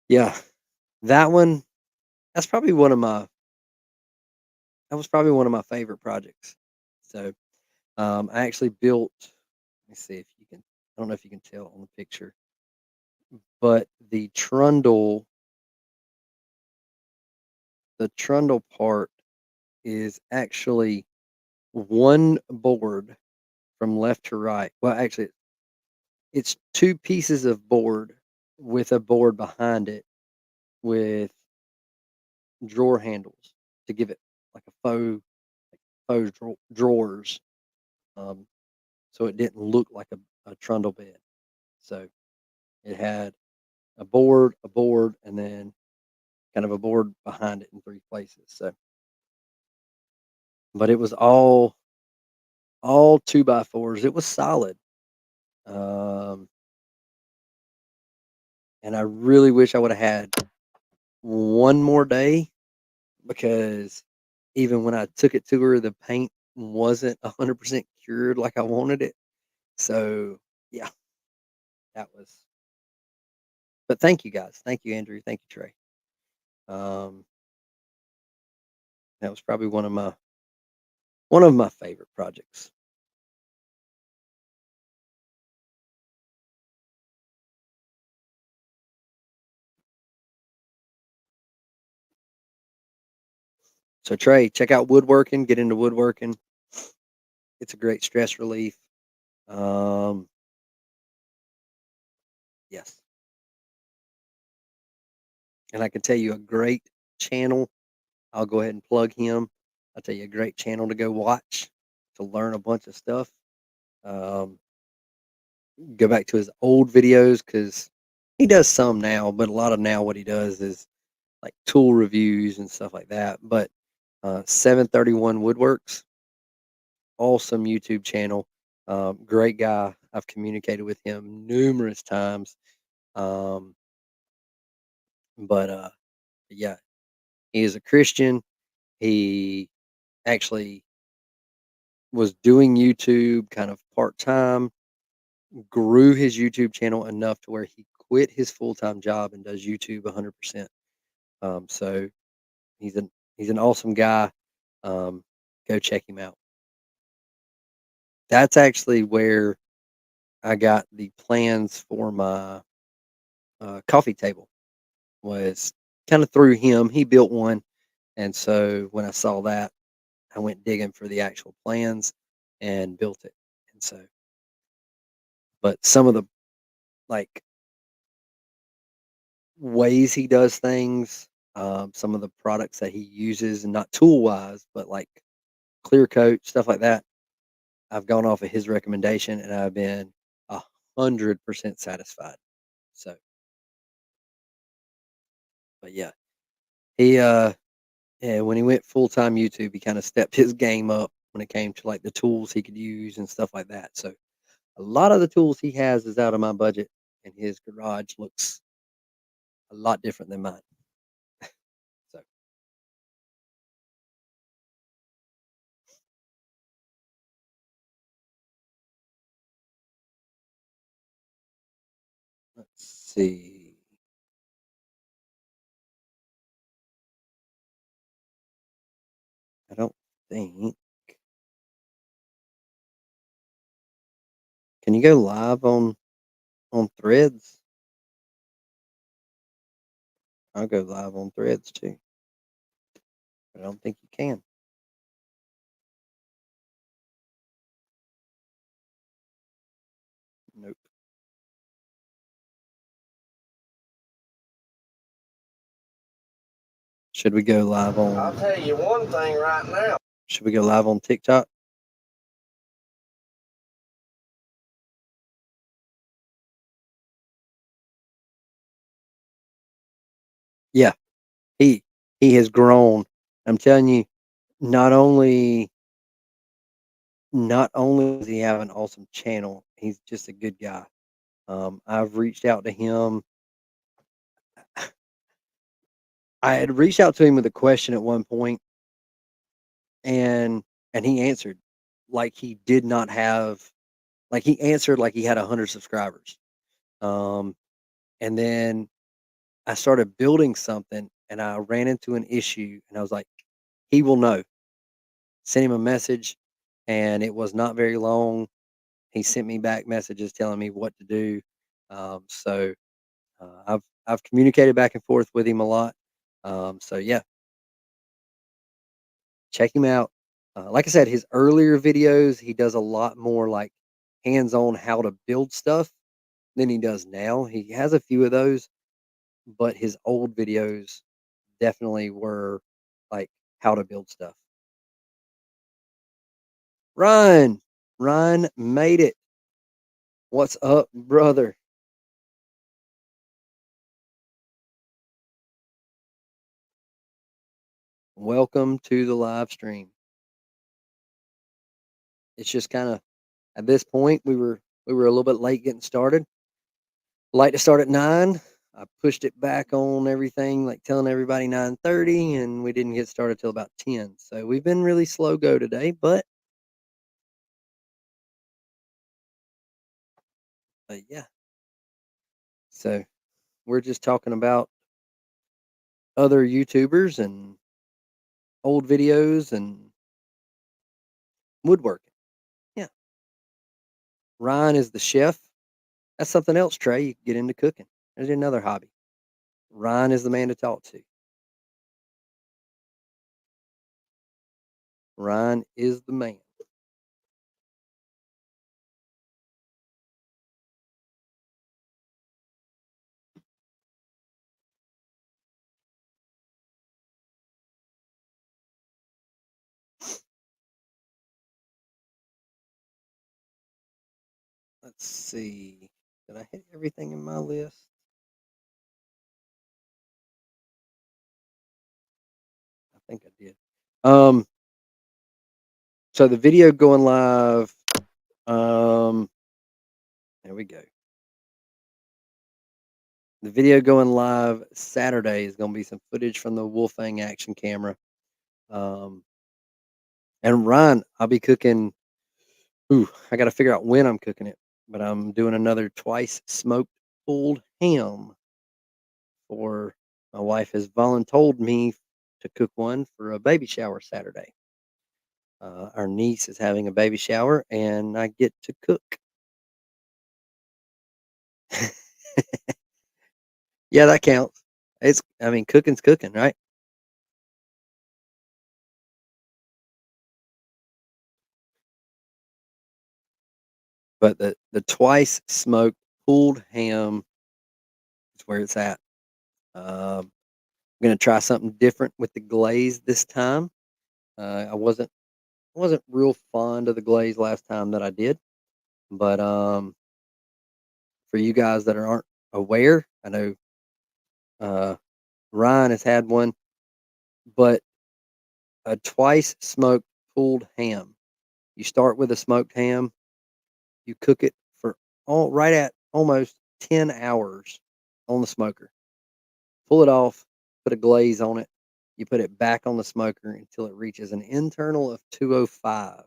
yeah, that one, that's probably one of my that was probably one of my favorite projects. So, I actually built. Let me see if you can. I don't know if you can tell on the picture, but the trundle part is actually one board from left to right. Well, actually, it's two pieces of board with a board behind it with drawer handles to give it like a drawers, um, so it didn't look like a trundle bed. So it had a board, and then kind of a board behind it in three places. So, but it was all two by fours. It was solid, um, and I really wish I would have had one more day because even when I took it to her, the paint wasn't 100% cured like I wanted it. So yeah, that was. But thank you guys. Thank you, Andrew. Thank you, Trey. Um, that was probably one of my favorite projects. So Trey, check out woodworking. Get into woodworking. It's a great stress relief. Um, yes, and I can tell you a great channel. I'll go ahead and plug him. I'll tell you a great channel to go watch to learn a bunch of stuff. Um, go back to his old videos because he does some now, but a lot of now what he does is like tool reviews and stuff like that. But 731 Woodworks, awesome YouTube channel. Great guy. I've communicated with him numerous times. Um, but yeah, he is a Christian. He actually was doing YouTube kind of part time, grew his YouTube channel enough to where he quit his full time job and does YouTube 100%. So he's an awesome guy. Go check him out. That's actually where I got the plans for my coffee table. Was kind of through him. He built one, and so when I saw that, I went digging for the actual plans and built it. And so, but some of the like ways he does things, some of the products that he uses, and not tool wise, but like clear coat stuff like that. I've gone off of his recommendation, and I've been 100% satisfied. So, but yeah, he yeah, when he went full time YouTube, he kind of stepped his game up when it came to like the tools he could use and stuff like that. So a lot of the tools he has is out of my budget, and his garage looks a lot different than mine. So let's see. I don't think. Can you go live on Threads? I'll go live on Threads too, but I don't think you can. Nope. Should we go live on? I'll tell you one thing right now. Should we go live on TikTok? Yeah, he he has grown. I'm telling you, not only not only does he have an awesome channel, he's just a good guy. I've reached out to him. I had reached out to him with a question at one point, and he answered like he did not have like he answered like he had 100 subscribers. Um, and then I started building something, and I ran into an issue, and I was like, he will know. Sent him a message, and it was not very long. He sent me back messages telling me what to do. So I've communicated back and forth with him a lot. So yeah, check him out. Like I said, his earlier videos, he does a lot more like hands-on how to build stuff than he does now. He has a few of those, but his old videos definitely were like how to build stuff. Ryan, Ryan made it. What's up, brother? Welcome to the live stream. It's just kind of at this point we were a little bit late getting started. Like to start at 9. I pushed it back on everything, like telling everybody 9:30, and we didn't get started till about 10. So we've been really slow go today, but yeah. So we're just talking about other YouTubers and old videos and woodworking. Yeah. Ryan is the chef. That's something else, Trey. You can get into cooking. There's another hobby. Ryan is the man to talk to. Ryan is the man. Let's see. Did I hit everything in my list? I think I did. Um, so the video going live. Um, there we go. The video going live Saturday is going to be some footage from the Wolfang action camera. Um, and Ryan, I'll be cooking. Ooh, I got to figure out when I'm cooking it, but I'm doing another twice smoked pulled ham for my wife has voluntold me to cook one for a baby shower Saturday. Our niece is having a baby shower, and I get to cook. Yeah, that counts. I mean, cooking's cooking, right? But the twice smoked pulled ham is where it's at. I'm gonna try something different with the glaze this time. I wasn't real fond of the glaze last time that I did, but for you guys that aren't aware, I know uh, Ryan has had one, but a twice smoked pulled ham. You start with a smoked ham, you cook it for all right at almost 10 hours on the smoker. Pull it off, put a glaze on it. You put it back on the smoker until it reaches an internal of 205.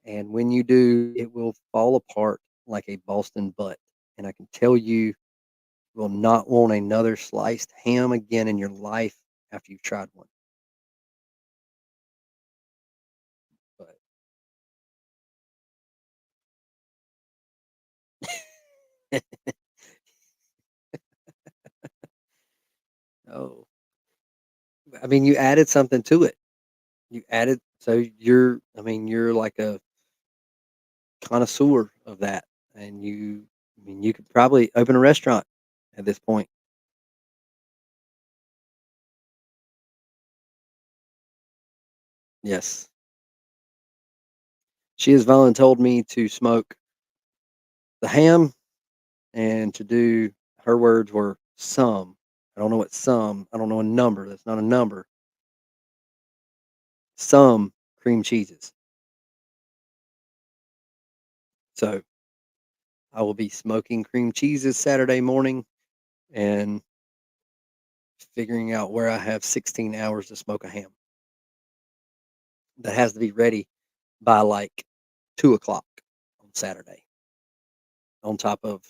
And when you do, it will fall apart like a Boston butt. And I can tell you will not want another sliced ham again in your life after you've tried one. But oh, I mean, you added something to it. You added, so you're like a connoisseur of that, and I mean, you could probably open a restaurant at this point. Yes, she has voluntold me to smoke the ham and to do. Her words were some. I don't know what some. I don't know a number. That's not a number. Some cream cheeses. So I will be smoking cream cheeses Saturday morning and figuring out where I have 16 hours to smoke a ham. That has to be ready by like 2 o'clock on Saturday, on top of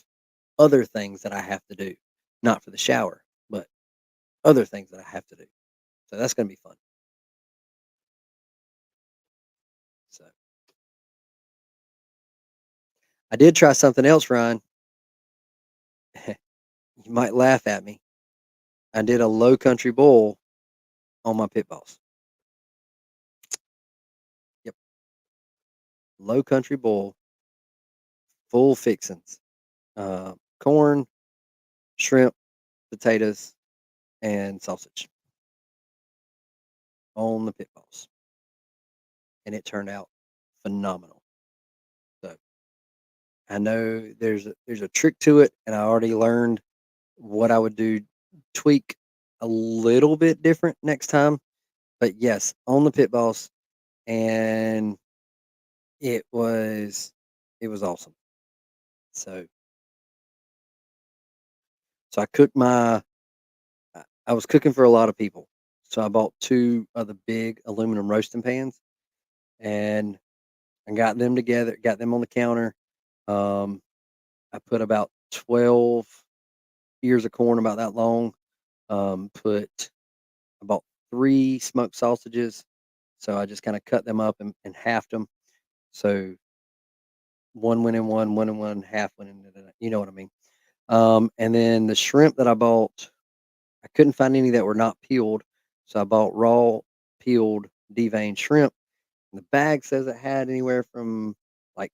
other things that I have to do, not for the shower, but other things that I have to do. So that's going to be fun. So I did try something else, Ryan. You might laugh at me. I did a low country boil on my pit boss. Yep, low country boil, full fixins, corn, shrimp, potatoes, and sausage on the pit boss, and it turned out phenomenal. So I know there's a trick to it, and I already learned what I would do, tweak a little bit different next time. But yes, on the pit boss, and it was it was awesome. So so I was cooking for a lot of people. So I bought two of the big aluminum roasting pans, and I got them together, got them on the counter. Um, I put about 12 ears of corn, about that long. Put about three smoked sausages. So I just kind of cut them up and halved them. So one went in one in one, half went in. You know what I mean? And then the shrimp that I bought, I couldn't find any that were not peeled. So I bought raw peeled deveined shrimp. And the bag says it had anywhere from like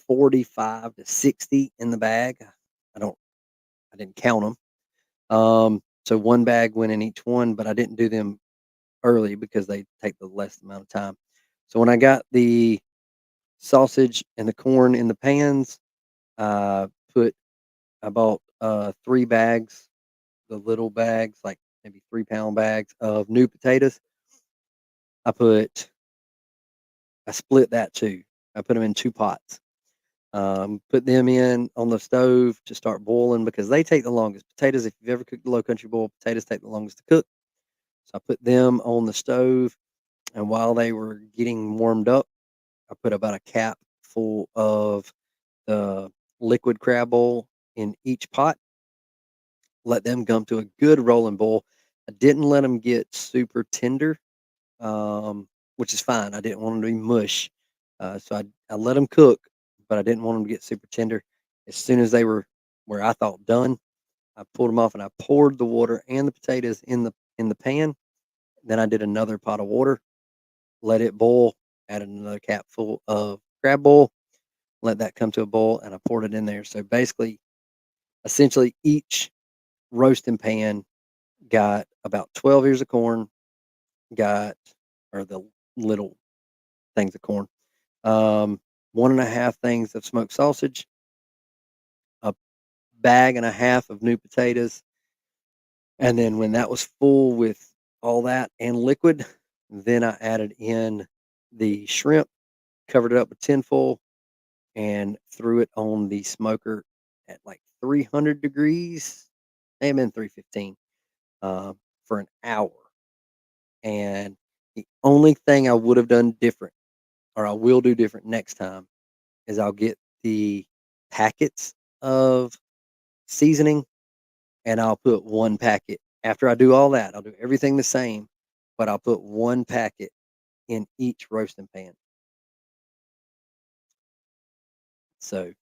45 to 60 in the bag. I don't, I didn't count them. So one bag went in each one, but I didn't do them early because they take the less amount of time. So when I got the sausage and the corn in the pans, I put I bought 3 bags, the little bags, like maybe 3 pound bags of new potatoes. I put I split that too. I put them in 2 pots. Put them in on the stove to start boiling because they take the longest. Potatoes, if you've ever cooked a low country boil, potatoes take the longest to cook. So I put them on the stove, and while they were getting warmed up, I put about a cap full of the liquid crab oil in each pot. Let them come to a good rolling boil. I didn't let them get super tender, um, which is fine. I didn't want them to be mush. So I let them cook, but I didn't want them to get super tender. As soon as they were where I thought done, I pulled them off and I poured the water and the potatoes in the pan. Then I did another pot of water, let it boil, added another cap full of crab boil, let that come to a boil, and I poured it in there. So basically, essentially, each roasting pan got about 12 ears of corn, got or the little things of corn, one and a half things of smoked sausage, a bag and a half of new potatoes, and then when that was full with all that and liquid, then I added in the shrimp, covered it up with tinfoil, and threw it on the smoker at like 300 degrees, may have been 315, for an hour. And the only thing I would have done different, or I will do different next time, is I'll get the packets of seasoning and I'll put one packet. After I do all that, I'll do everything the same, but I'll put one packet in each roasting pan. So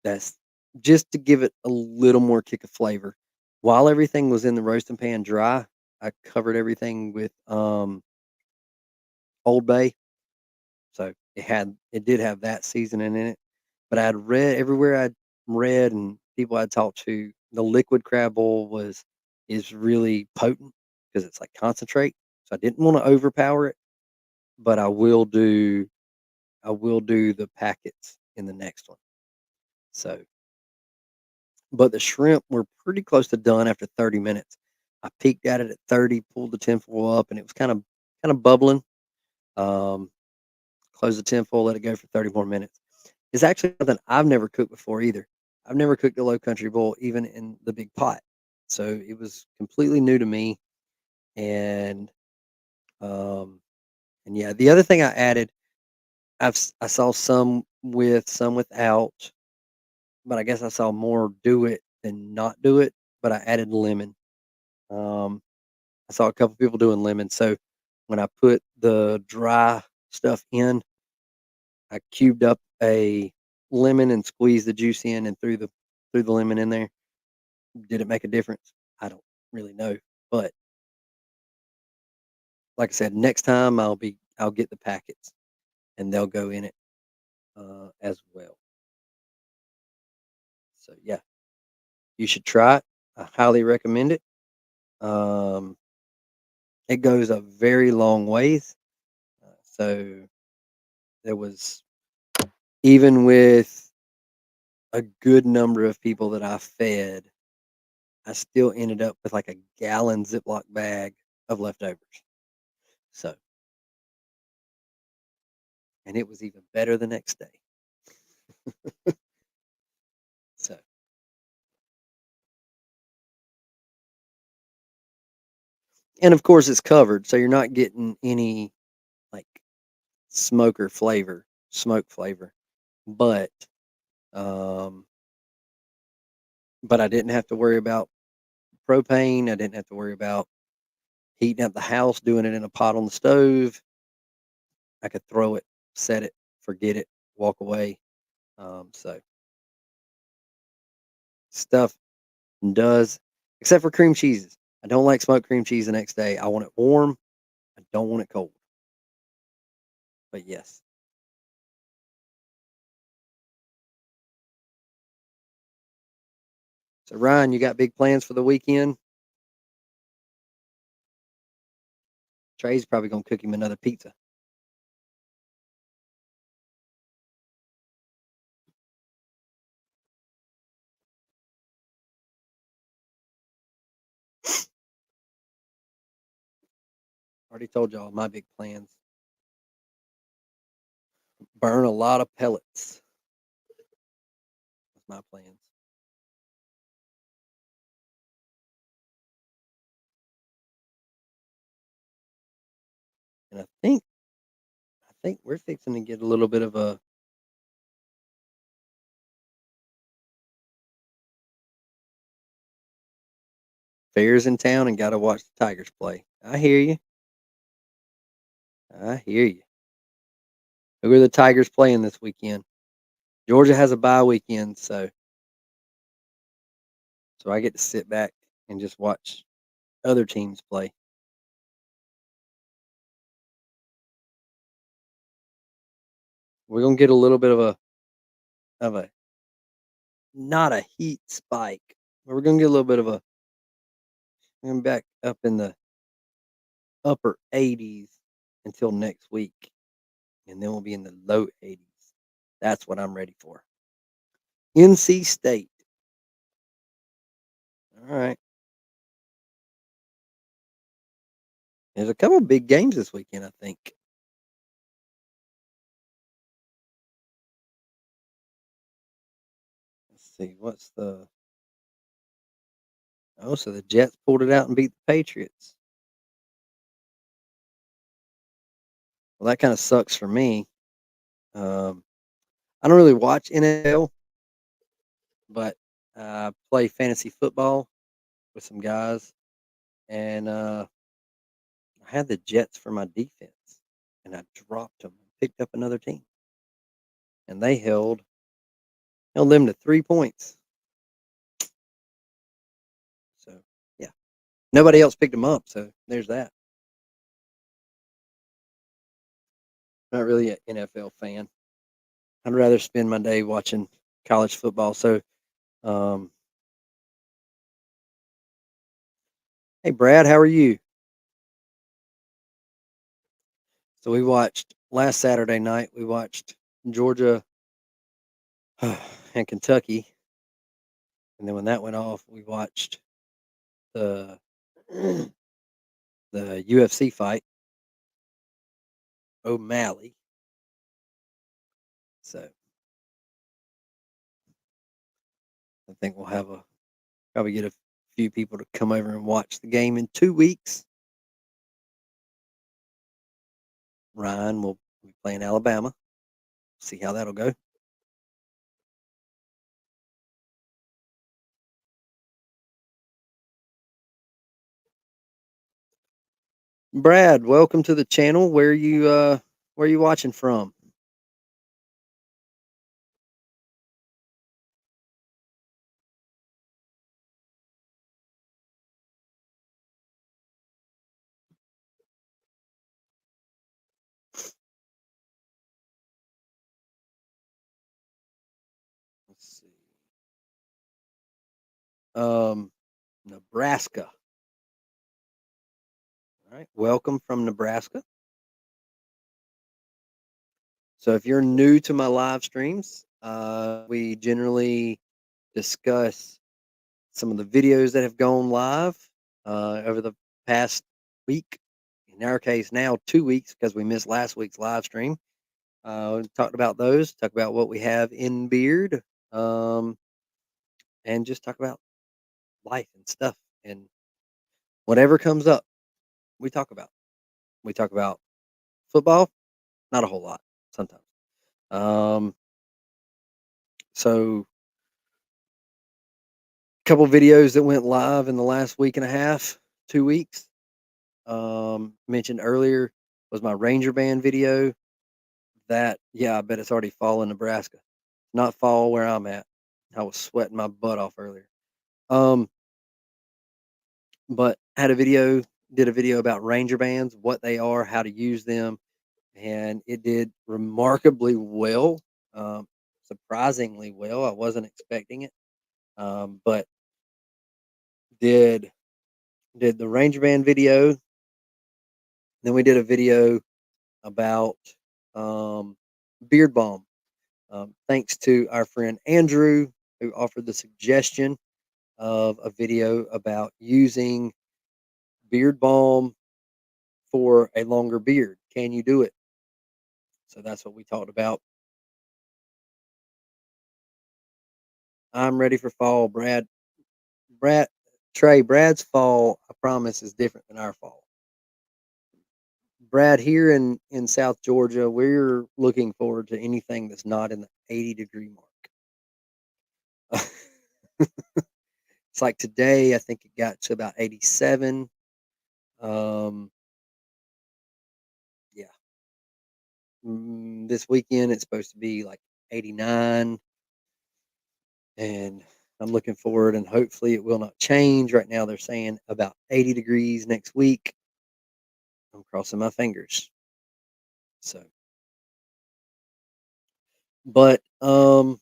that's just to give it a little more kick of flavor. While everything was in the roasting pan dry, I covered everything with Old Bay. So it did have that seasoning in it. But I'd read everywhere I'd read and people I'd talked to, the liquid crab oil is really potent because it's like concentrate. So I didn't want to overpower it, but I will do the packets in the next one. So, but the shrimp were pretty close to done after 30 minutes. I peeked at it at 30, pulled the tinfoil up, and it was kind of bubbling. Um, Closed the tinfoil, let it go for 30 more minutes. It's actually something I've never cooked before either. I've never cooked a low country boil even in the big pot. So it was completely new to me. And um and yeah, the other thing I added, I saw some with some without, but I guess I saw more do it than not do it, but I added lemon. Um I saw a couple people doing lemon. So when I put the dry stuff in, I cubed up a lemon and squeezed the juice in and threw the lemon in there. Did it make a difference? I don't really know, but like I said, next time I'll get the packets and they'll go in it as well. So yeah, you should try it. I highly recommend it. Um, it goes a very long ways. So there was even with a good number of people that I fed, I still ended up with like a gallon Ziploc bag of leftovers. So, and it was even better the next day. So, and of course it's covered, so you're not getting any like smoke flavor. But um but I didn't have to worry about propane. I didn't have to worry about heating up the house, doing it in a pot on the stove. I could throw it, set it, forget it, walk away. So stuff does, except for cream cheeses. I don't like smoked cream cheese the next day. I want it warm. I don't want it cold. But yes. So Ryan, you got big plans for the weekend? Trey's probably gonna cook him another pizza. Already told y'all my big plans. Burn a lot of pellets. That's my plans. And I think we're fixing to get a little bit of a fairs in town and got to watch the Tigers play. I hear you. I hear you. Who are the Tigers playing this weekend? Georgia has a bye weekend, so I get to sit back and just watch other teams play. We're gonna get a little bit of a not a heat spike, but we're gonna get a little bit of a. We're gonna be back up in the upper 80s until next week, and then we'll be in the low 80s. That's what I'm ready for. NC State. All right. There's a couple big games this weekend, I think. Let's see. What's the. Oh, so the Jets pulled it out and beat the Patriots. Well, that kind of sucks for me. I don't really watch NFL, but I play fantasy football with some guys, and I had the Jets for my defense, and I dropped them and picked up another team, and they held them to 3 points. So yeah, nobody else picked them up, so there's that. Not really an NFL fan. I'd rather spend my day watching college football. So, um, hey Brad, how are you? So we watched last Saturday night. We watched Georgia and Kentucky, and then when that went off, we watched the the UFC fight, O'Malley. So I think we'll have probably get a few people to come over and watch the game in 2 weeks. Ryan will be playing Alabama. See how that'll go. Brad, welcome to the channel. Where are you watching from? Let's see. Nebraska. All right. Welcome from Nebraska. So if you're new to my live streams, we generally discuss some of the videos that have gone live over the past week. In our case, now 2 weeks because we missed last week's live stream. We talked about those, talk about what we have in beard, and just talk about life and stuff and whatever comes up. We talk about. We talk about football, not a whole lot sometimes. Um, so a couple videos that went live in the last week and a half, 2 weeks. Mentioned earlier was my Ranger Band video. That I bet it's already fall in Nebraska. Not fall where I'm at. I was sweating my butt off earlier. But did a video about Ranger Bands, what they are, how to use them, and it did remarkably well. Surprisingly well. I wasn't expecting it. But did the Ranger Band video. Then we did a video about beard balm. Thanks to our friend Andrew, who offered the suggestion of a video about using beard balm for a longer beard. Can you do it? So that's what we talked about. I'm ready for fall, Brad. Brad's fall, I promise, is different than our fall. Brad, here in South Georgia, we're looking forward to anything that's not in the 80-degree mark. It's like today, I think it got to about 87. Yeah. This weekend, it's supposed to be like 89, and I'm looking forward, and hopefully it will not change. Right now, they're saying about 80 degrees next week. I'm crossing my fingers. So, but but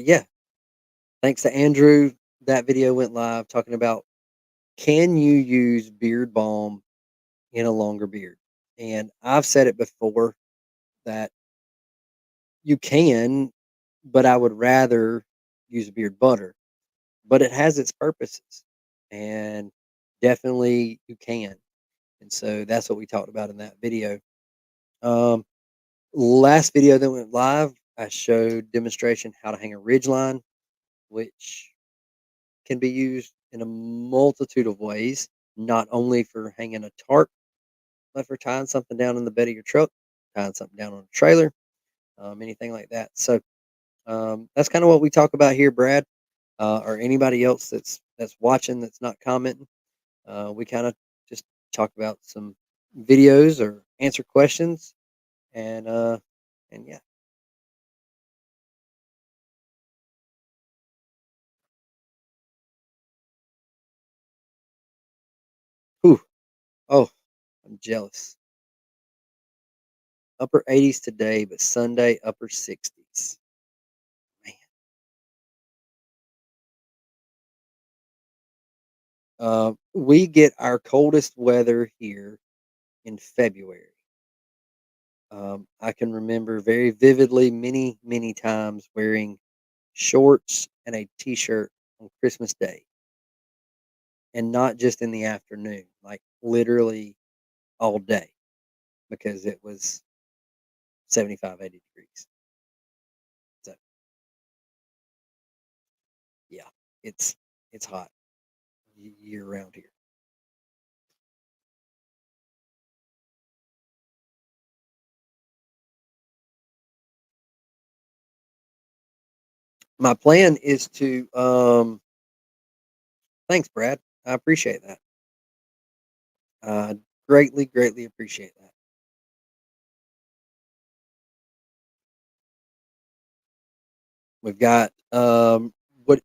yeah, thanks to Andrew, that video went live talking about, can you use beard balm in a longer beard? And I've said it before that you can, but I would rather use beard butter. But it has its purposes, and definitely you can. And so that's what we talked about in that video. Um, Last video that went live, I showed demonstration how to hang a ridge line, which can be used in a multitude of ways, not only for hanging a tarp, but for tying something down in the bed of your truck, tying something down on a trailer, anything like that. So that's kind of what we talk about here, Brad, or anybody else that's watching that's not commenting. We kind of just talk about some videos or answer questions, and yeah. Whew. Oh, I'm jealous. Upper 80s today, but Sunday upper 60s. Man. We get our coldest weather here in February. I can remember very vividly many, many times wearing shorts and a t-shirt on Christmas Day, and not just in the afternoon, like literally all day, because it was 75, 80 degrees. So yeah, it's hot year round here. My plan is to thanks, Brad. I appreciate that. Greatly, greatly appreciate that. We've got what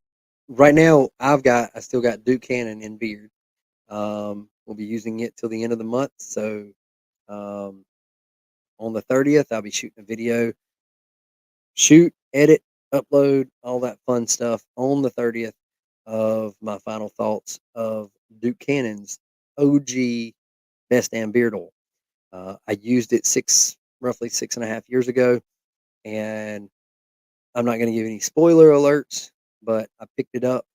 right now I still got Duke Cannon in beard. We'll be using it till the end of the month. So um, on the 30th, I'll be shooting a video, shoot, edit, upload, all that fun stuff on the 30th of my final thoughts of Duke Cannon's OG best damn beard oil. I used it roughly 6.5 years ago, and I'm not going to give any spoiler alerts, but I picked it up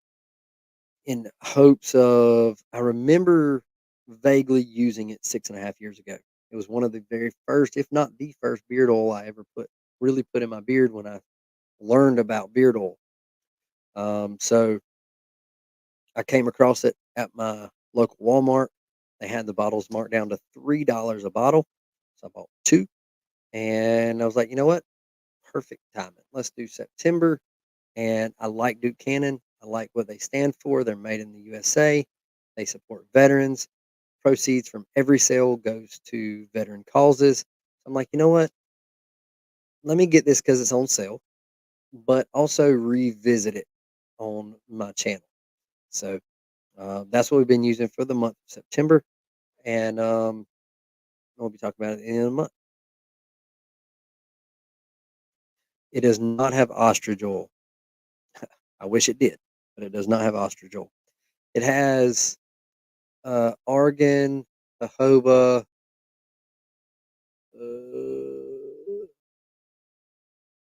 in hopes of. I remember vaguely using it 6.5 years ago. It was one of the very first, if not the first, beard oil I ever really put in my beard when I learned about beard oil. So I came across it at my local Walmart. They had the bottles marked down to $3 a bottle, so I bought two, and I was like, you know what? Perfect timing. Let's do September. And I like Duke Cannon. I like what they stand for. They're made in the USA. They support veterans. Proceeds from every sale goes to veteran causes. I'm like, you know what? Let me get this because it's on sale, but also revisit it on my channel. So that's what we've been using for the month of September, and we'll be talking about it at the end of the month. It does not have ostrich oil. I wish it did, but it does not have ostrich oil. It has argan, jojoba,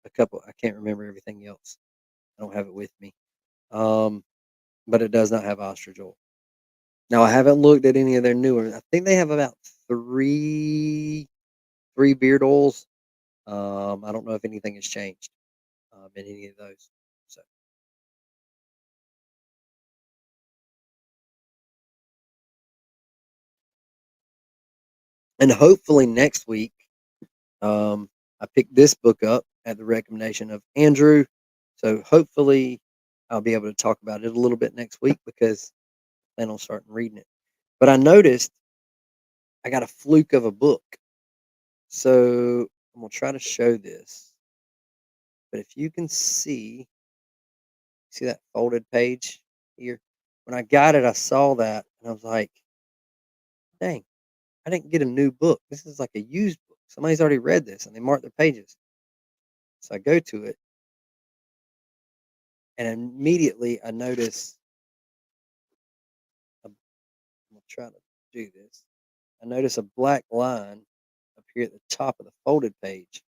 a couple. I can't remember everything else. I don't have it with me. Um, but it does not have ostrich oil. Now I haven't looked at any of their newer. I think they have about three beard oils. I don't know if anything has changed in any of those. So, and hopefully next week, I picked this book up at the recommendation of Andrew. So hopefully I'll be able to talk about it a little bit next week because I plan on starting reading it. But I noticed I got a fluke of a book. So I'm gonna try to show this, but if you can see that folded page here? When I got it, I saw that and I was like, dang, I didn't get a new book. This is like a used book. Somebody's already read this and they marked their pages. So I go to it and immediately I notice, I'm gonna try to do this. I notice a black line up here at the top of the folded page.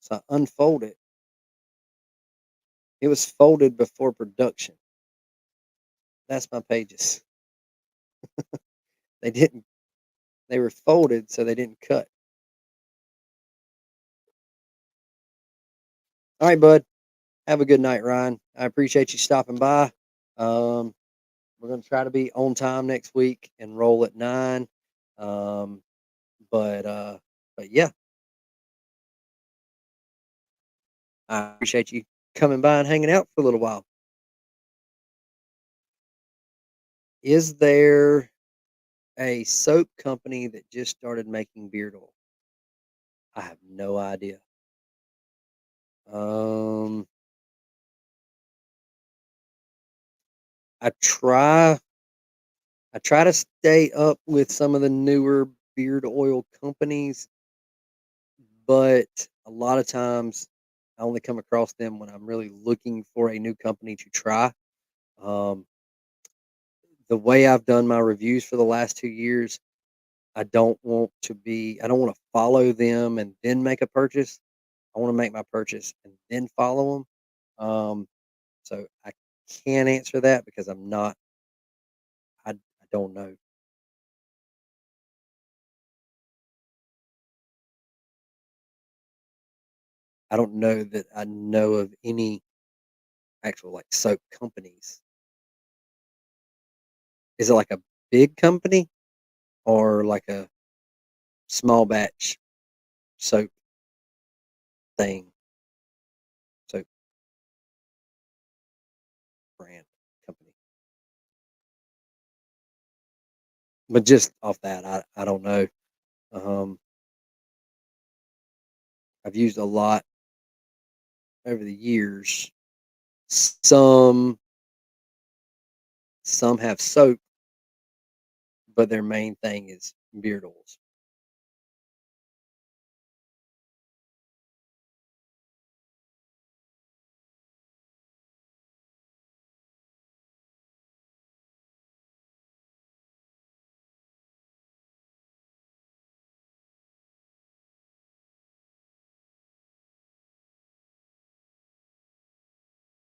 So I unfold it. It was folded before production. That's my pages. They didn't, they were folded so they didn't cut. All right, bud. Have a good night, Ryan. I appreciate you stopping by. Um, we're going to try to be on time next week and roll at 9. Um, but uh, but yeah, I appreciate you coming by and hanging out for a little while. Is there a soap company that just started making beard oil? I have no idea. Um, I try I try to stay up with some of the newer beard oil companies, but a lot of times I only come across them when I'm really looking for a new company to try. Um, the way I've done my reviews for the last 2 years, I don't want to follow them and then make a purchase. I want to make my purchase and then follow them. So I can't answer that because I don't know. I don't know that I know of any actual like soap companies. Is it like a big company or like a small batch soap thing, soap brand company? But just off that, I don't know. Um, I've used a lot over the years. Some some have soap, but their main thing is beard oils.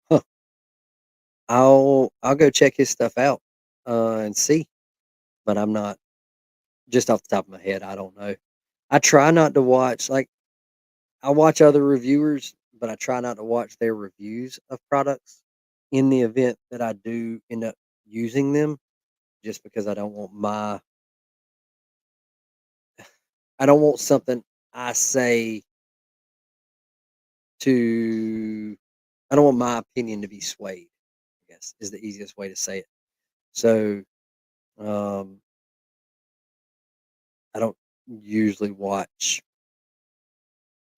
Huh. I'll go check his stuff out and see, but I'm not just off the top of my head. I don't know. I try not to watch like I watch other reviewers, but I try not to watch their reviews of products in the event that I do end up using them, just because I don't want something I say to I don't want my opinion to be swayed, I guess is the easiest way to say it. So um I don't usually I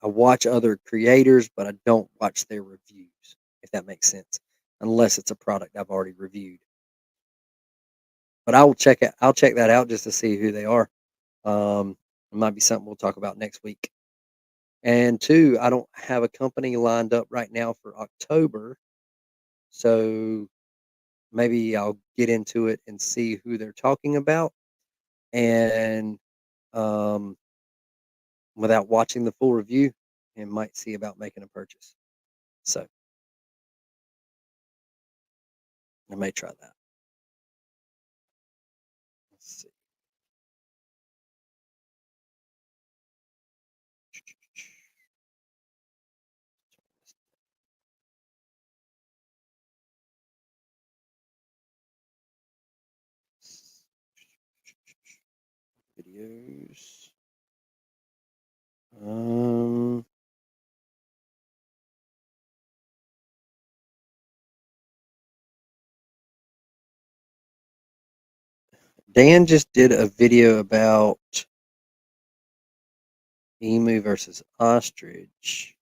watch other creators, but I don't watch their reviews, if that makes sense, unless it's a product I've already reviewed. But I'll check that out just to see who they are. It might be something we'll talk about next week. And two, I don't have a company lined up right now for October, so maybe I'll get into it and see who they're talking about, and um, without watching the full review, and might see about making a purchase. So I may try that. Let's see. Videos. Um, Dan just did a video about emu versus ostrich.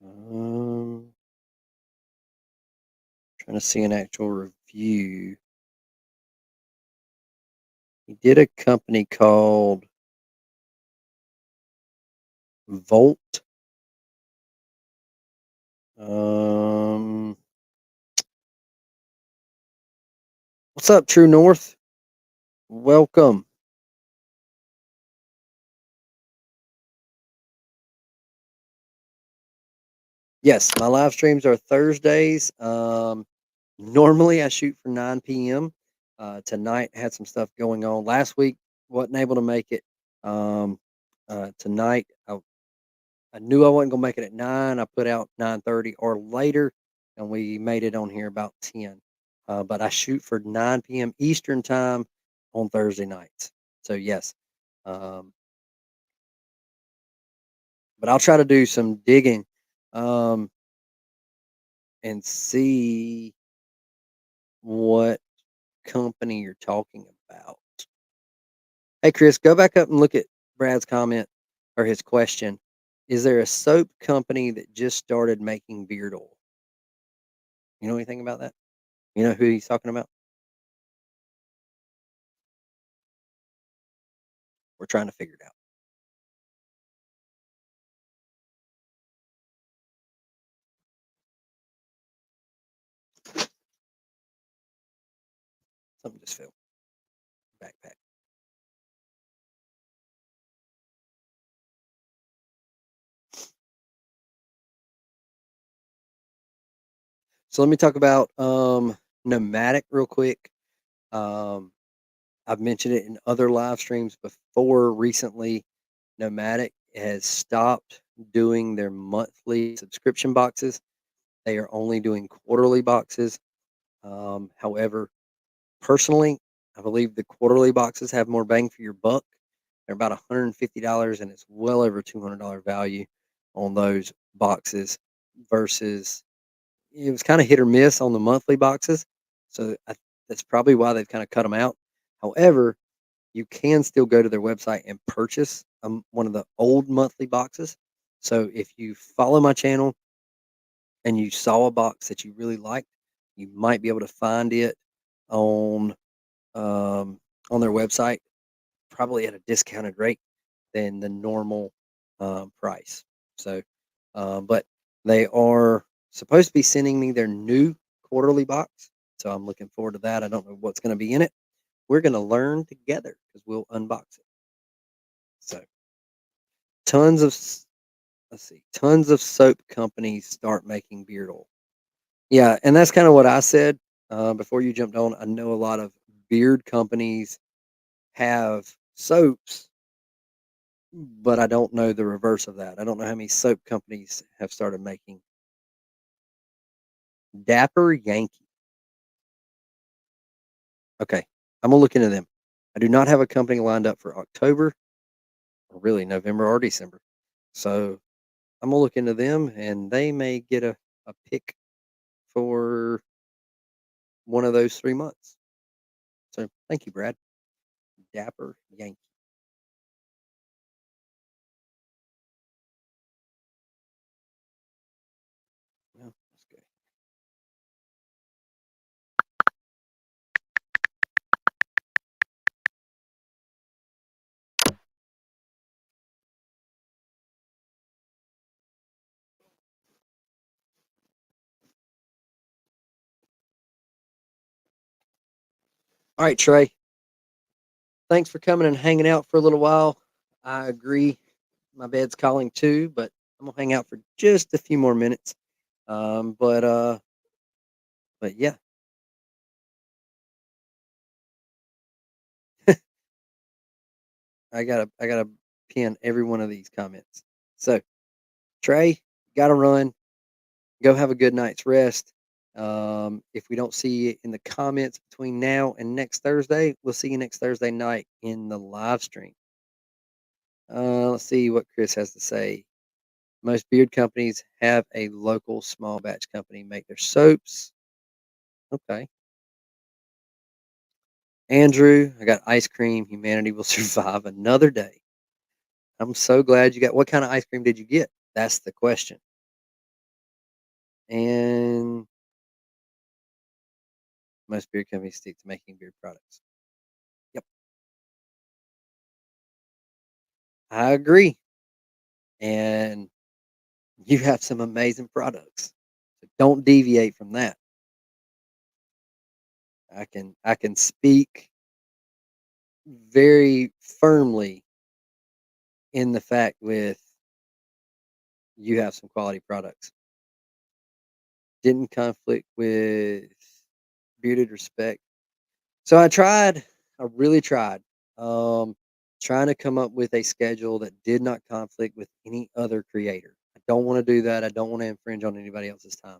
Trying to see an actual review. He did a company called Volt. What's up, True North? Welcome. Yes, my live streams are Thursdays. Normally I shoot for 9 p.m. Tonight had some stuff going on. Last week wasn't able to make it. Tonight I knew I wasn't gonna make it at 9. I put out 9:30 or later, and we made it on here about 10. But I shoot for 9 p.m. Eastern time on Thursday nights. So yes, um, but I'll try to do some digging um, and see what company you're talking about. Hey, Chris, go back up and look at Brad's comment or his question. Is there a soap company that just started making beard oil? You know anything about that? You know who he's talking about? We're trying to figure it out. Something just fell. Backpack. So let me talk about Nomadic real quick. Um, I've mentioned it in other live streams before recently. Nomadic has stopped doing their monthly subscription boxes. They are only doing quarterly boxes. However, personally, I believe the quarterly boxes have more bang for your buck. They're about $150, and it's well over $200 value on those boxes versus it was kind of hit or miss on the monthly boxes. So that's probably why they've kind of cut them out. However, you can still go to their website and purchase one of the old monthly boxes. So if you follow my channel and you saw a box that you really liked, you might be able to find it on um, on their website, probably at a discounted rate than the normal price. So, but they are supposed to be sending me their new quarterly box. So I'm looking forward to that. I don't know what's going to be in it. We're going to learn together because we'll unbox it. So, tons of tons of soap companies start making beard oil. Yeah, and that's kind of what I said before you jumped on. I know a lot of beard companies have soaps, but I don't know the reverse of that. I don't know how many soap companies have started making. Dapper Yankee. Okay, I'm gonna look into them. I do not have a company lined up for October, or really November or December. So I'm gonna look into them, and they may get a pick for one of those 3 months. So thank you, Brad. Dapper Yankee. Yeah, that's good. All right, Trey. Thanks for coming and hanging out for a little while. I agree. My bed's calling too, but I'm gonna hang out for just a few more minutes. Um, but uh, but yeah, I gotta pin every one of these comments. So Trey, gotta run. Go have a good night's rest. If we don't see you in the comments between now and next Thursday, we'll see you next Thursday night in the live stream. Let's see what Chris has to say. Most beard companies have a local small batch company make their soaps. Okay. Andrew, I got ice cream. Humanity will survive another day. I'm so glad you got what kind of ice cream did you get? That's the question. And most beer companies stick to making beer products. Yep, I agree. And you have some amazing products. So don't deviate from that. I can speak very firmly in the fact with you have some quality products. Didn't conflict with Bearded Respect. So I really tried, um, trying to come up with a schedule that did not conflict with any other creator. I don't want to do that. I don't want to infringe on anybody else's time.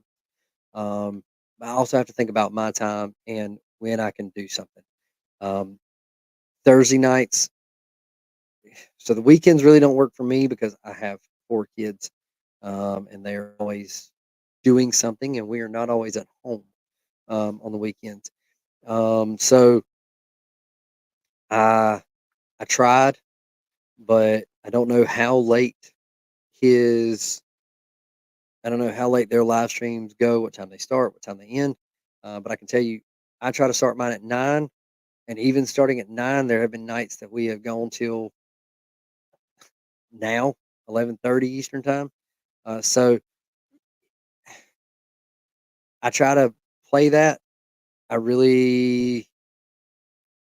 Um, I also have to think about my time and when I can do something. Um, Thursday nights, so the weekends really don't work for me because I have 4 kids, and they're always doing something, and we are not always at home on the weekends. So I I tried, but his I don't know how late their live streams go, what time they start, what time they end. But I can tell you, I try to start mine at 9, and even starting at 9, there have been nights that we have gone till now 11:30 Eastern time. So I try to play that. I really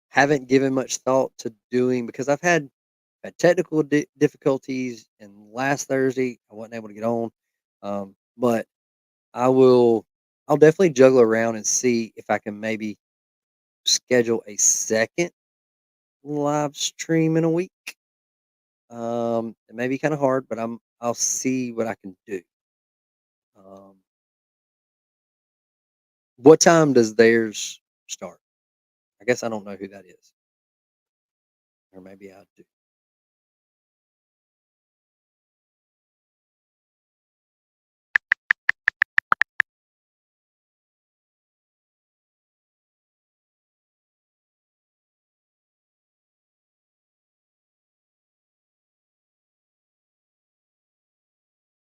haven't given much thought to doing because had technical difficulties, and last Thursday I wasn't able to get on. But I will. I'll definitely juggle around and see if I can maybe schedule a second live stream in a week. It may be kind of hard, but I'll see what I can do. Um, what time does theirs start? I guess I don't know who that is, or maybe I do.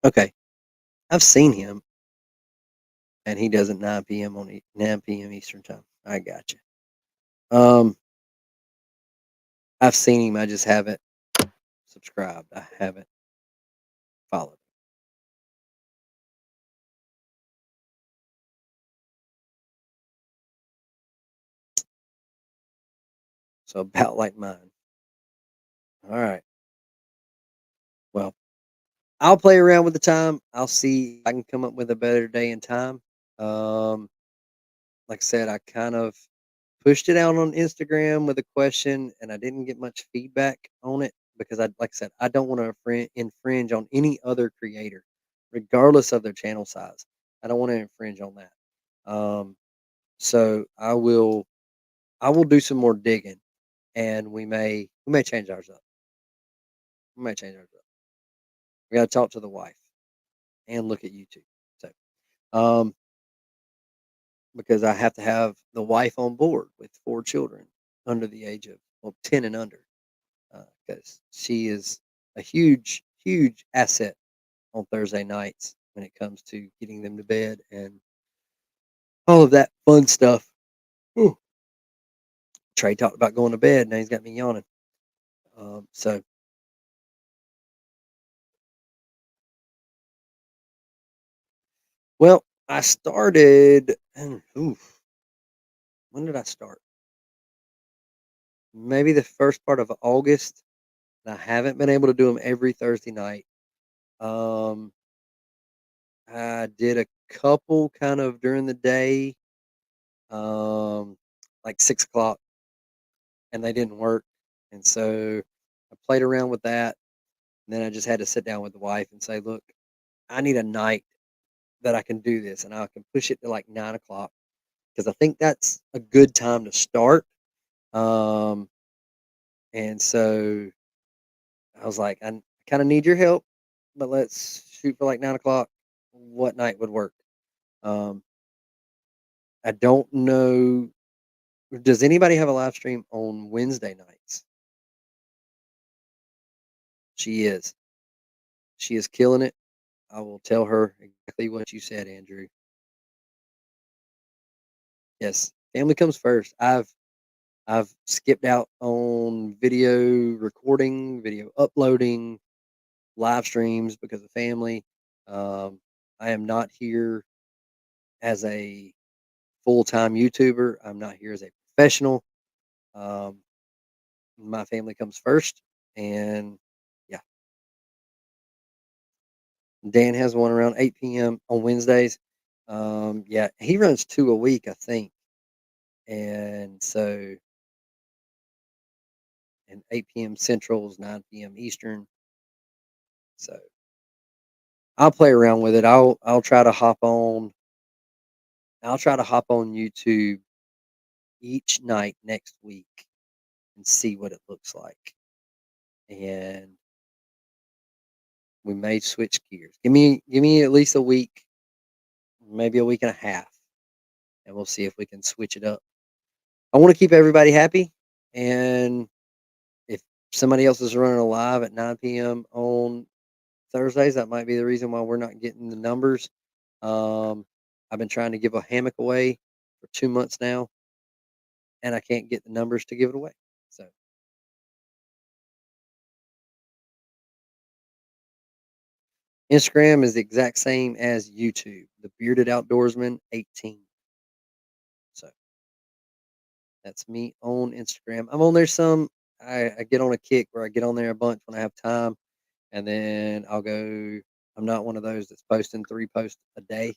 Okay, I've seen him, and he does at 9 p.m. 9 p.m. Eastern time. I got you. Um, I've seen him. I just haven't subscribed. I haven't followed. So about like mine. All right. Well, I'll play around with the time. I'll see if I can come up with a better day and time. Um, like I said, I kind of pushed it out on Instagram with a question, and I didn't get much feedback on it because like I said, I don't want to infringe on any other creator, regardless of their channel size. I don't want to infringe on that. Um, so I will do some more digging, and we may change ours up. We may change ours up. We got to talk to the wife and look at YouTube. So, um, because I have to have the wife on board with 4 children under the age of 10 and under, because she is a huge, huge asset on Thursday nights when it comes to getting them to bed and all of that fun stuff. Ooh, Trey talked about going to bed. Now he's got me yawning. So, well, I started. Oof, when did I start? Maybe the first part of August. And I haven't been able to do them every Thursday night. Um, I did a couple kind of during the day, like 6 o'clock, and they didn't work. And so I played around with that. And then I just had to sit down with the wife and say, look, I need a night that I can do this, and I can push it to like 9 o'clock because I think that's a good time to start. Um, and so I was like, I kind of need your help, but let's shoot for like 9 o'clock. What night would work? Um, I don't know. Does anybody have a live stream on Wednesday nights? She is. She is killing it. I will tell her exactly what you said, Andrew. Yes, family comes first. I've skipped out on video recording, video uploading, live streams because of family. Um, I am not here as a full-time YouTuber. I'm not here as a professional. Um, my family comes first, and yeah, Dan has one around 8 p.m. on Wednesdays. Yeah, he runs two a week, I think, and so and 8 p.m. Central is 9 p.m. Eastern. So I'll play around with it. I'll try to hop on. I'll try to hop on YouTube each night next week and see what it looks like. And we may switch gears. Give me at least a week, maybe a week and a half, and we'll see if we can switch it up. I want to keep everybody happy, and if somebody else is running a live at 9 p.m. on Thursdays, that might be the reason why we're not getting the numbers. Um, I've been trying to give a hammock away for 2 months now, and I can't get the numbers to give it away. So Instagram is the exact same as YouTube, the Bearded Outdoorsman 18. So that's me on Instagram. I'm on there some. I get on a kick where I get on there a bunch when I have time, and then I'll go. I'm not one of those that's posting 3 posts a day,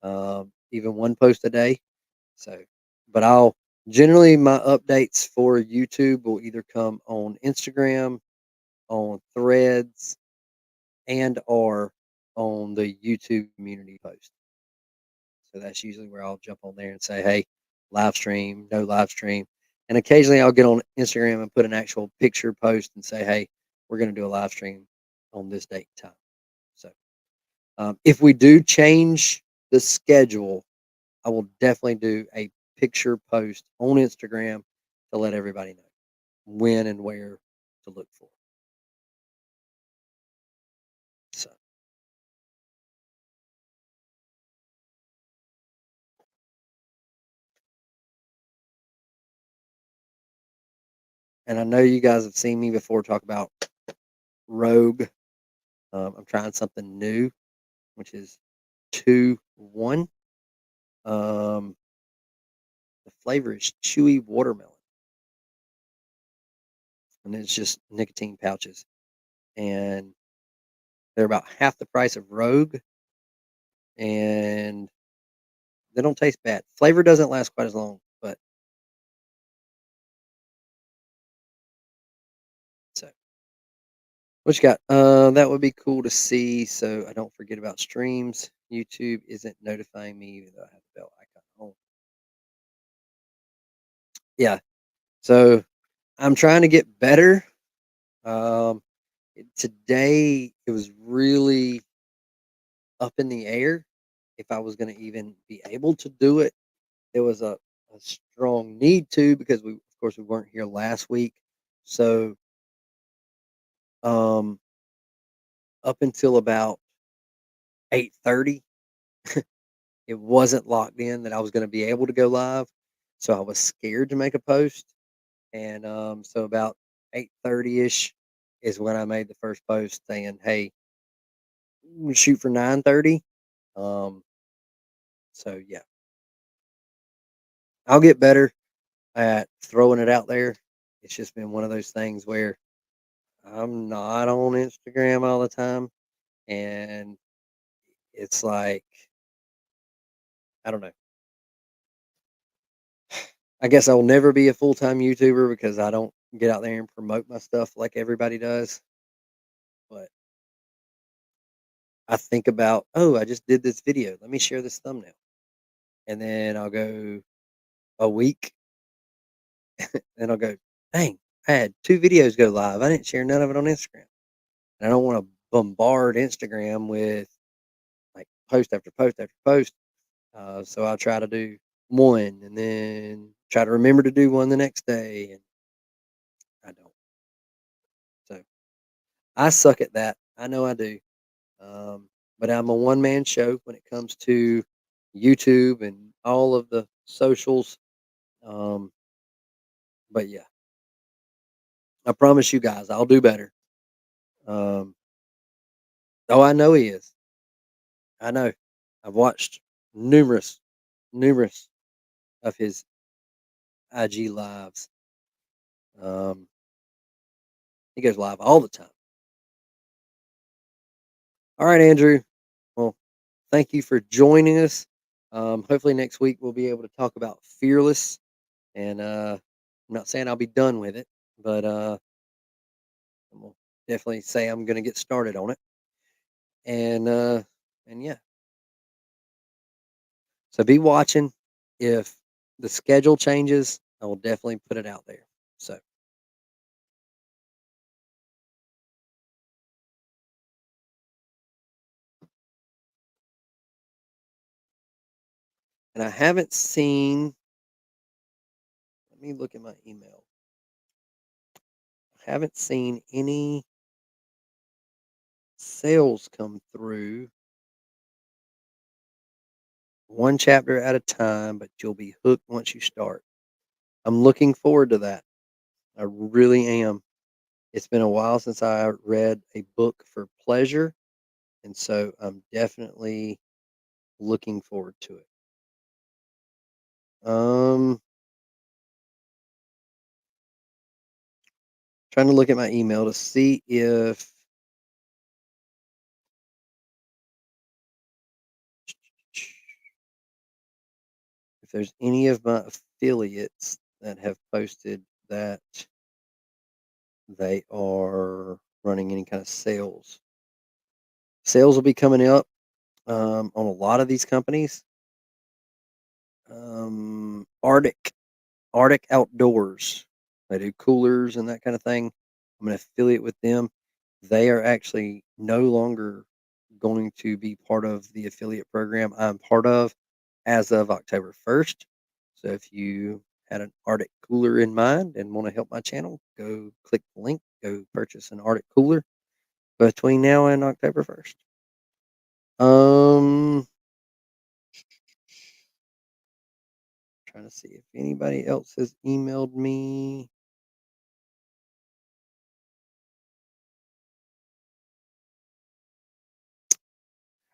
even 1 post a day. So, but I'll generally my updates for YouTube will either come on Instagram, on Threads, and or on the YouTube community post. So that's usually where I'll jump on there and say, "Hey, live stream, no live stream," and occasionally I'll get on Instagram and put an actual picture post and say, "Hey, we're going to do a live stream on this date and time." So if we do change the schedule, I will definitely do a picture post on Instagram to let everybody know when and where to look for. So, and I know you guys have seen me before talk about Rogue. I'm trying something new, which is 2-1. Um, the flavor is chewy watermelon, and it's just nicotine pouches, and they're about half the price of Rogue, and they don't taste bad. Flavor doesn't last quite as long, but so what you got? That would be cool to see, so I don't forget about streams. YouTube isn't notifying me even though I have the bell icon on. Yeah, so I'm trying to get better. Um, Today it was really up in the air if I was going to even be able to do it. There was a strong need to because we, of course, we weren't here last week. So, um, up until about 8:30, it wasn't locked in that I was going to be able to go live. So I was scared to make a post, and so about 8:30 ish is when I made the first post saying, "Hey, shoot for 9:30." Um, so yeah, I'll get better at throwing it out there. It's just been one of those things where I'm not on Instagram all the time, and it's like I don't know. I guess I'll never be a full time YouTuber because I don't get out there and promote my stuff like everybody does. But I think about, oh, I just did this video. Let me share this thumbnail, and then I'll go a week, and I'll go, dang, I had 2 videos go live. I didn't share none of it on Instagram, and I don't want to bombard Instagram with like post after post after post. So I'll try to do one and then try to remember to do one the next day. And I don't. So I suck at that. I know I do. But I'm a one man show when it comes to YouTube and all of the socials. Um, but yeah, I promise you guys, I'll do better. Um, oh, I know he is. I know. I've watched numerous of his IG lives. Um, he goes live all the time. All right, Andrew. Well, thank you for joining us. Hopefully next week we'll be able to talk about Fearless. And I'm not saying I'll be done with it, but I'm gonna definitely say I'm gonna get started on it. And yeah. So be watching. If the schedule changes, I will definitely put it out there. So and I haven't seen, let me look at my email. I haven't seen any sales come through one chapter at a time, but you'll be hooked once you start. I'm looking forward to that. I really am. It's been a while since I read a book for pleasure, and so I'm definitely looking forward to it. Um, Trying to look at my email to see if there's any of my affiliates that have posted that they are running any kind of sales. Sales will be coming up on a lot of these companies. Arctic Outdoors. They do coolers and that kind of thing. I'm an affiliate with them. They are actually no longer going to be part of the affiliate program I'm part of as of October 1st. So if you had an Arctic cooler in mind and want to help my channel, go click the link, go purchase an Arctic cooler between now and October 1st. Trying to see if anybody else has emailed me.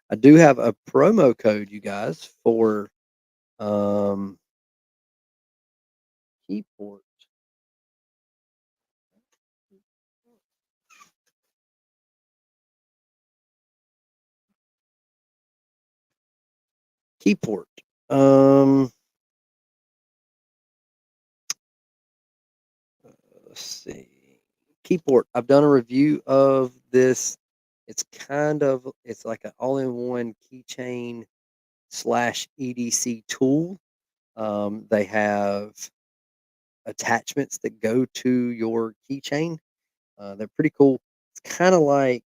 I do have a promo code, you guys, for Keyport. Keyport. Let's see. Keyport. I've done a review of this. It's like an all-in-one keychain slash EDC tool. They have attachments that go to your keychain. They're pretty cool. It's kind of like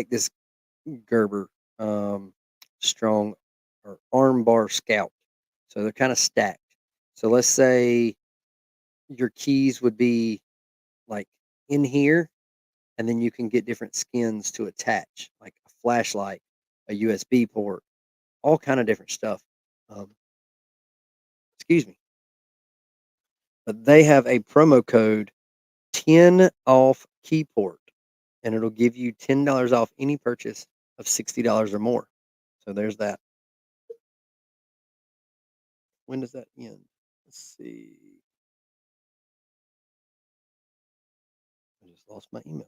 this Gerber strong or armbar scout. So they're kind of stacked. So let's say your keys would be like in here, and then you can get different skins to attach, like a flashlight, a USB port, all kind of different stuff. Um, excuse me, but they have a promo code 10 off Keyport, and it'll give you $10 off any purchase of $60 or more. So there's that. When does that end? Let's see. I just lost my email.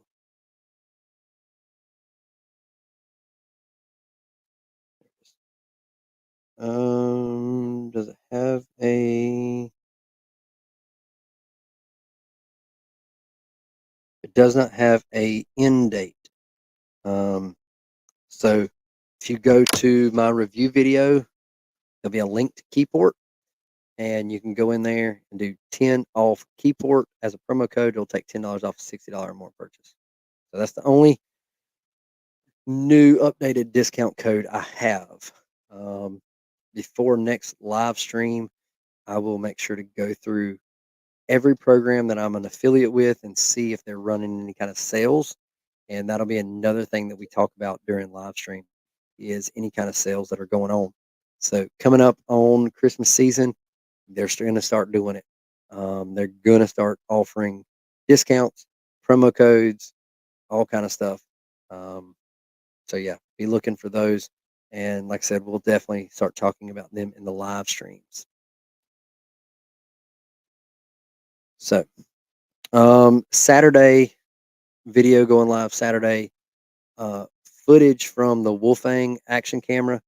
Does it have a? It does not have a end date. So if you go to my review video, there'll be a link to Keyport, and you can go in there and do 10 off Keyport as a promo code. It'll take $10 off a $60 or more purchase. So that's the only new updated discount code I have. Before next live stream, I will make sure to go through every program that I'm an affiliate with and see if they're running any kind of sales. And that'll be another thing that we talk about during live stream is any kind of sales that are going on. So coming up on Christmas season, they're going to start doing it. They're going to start offering discounts, promo codes, all kind of stuff. Um, so yeah, be looking for those. And like I said, we'll definitely start talking about them in the live streams. So Saturday video going live Saturday. Footage from the Wolfang action camera.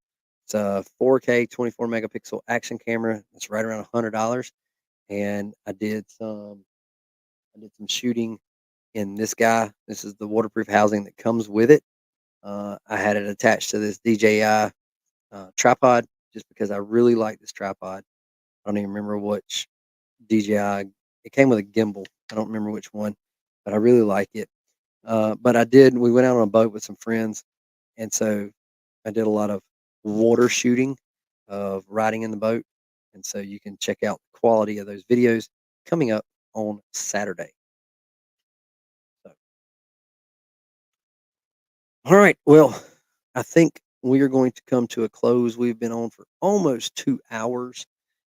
It's a 4K 24 megapixel action camera. It's right around $100. And I did some shooting in this guy. This is the waterproof housing that comes with it. I had it attached to this DJI tripod just because I really like this tripod. I don't even remember which DJI. It came with a gimbal. I don't remember which one, but I really like it. But we went out on a boat with some friends, and so I did a lot of water shooting of riding in the boat. And so you can check out the quality of those videos coming up on Saturday. So, all right. Well, I think we are going to come to a close. We've been on for almost 2 hours,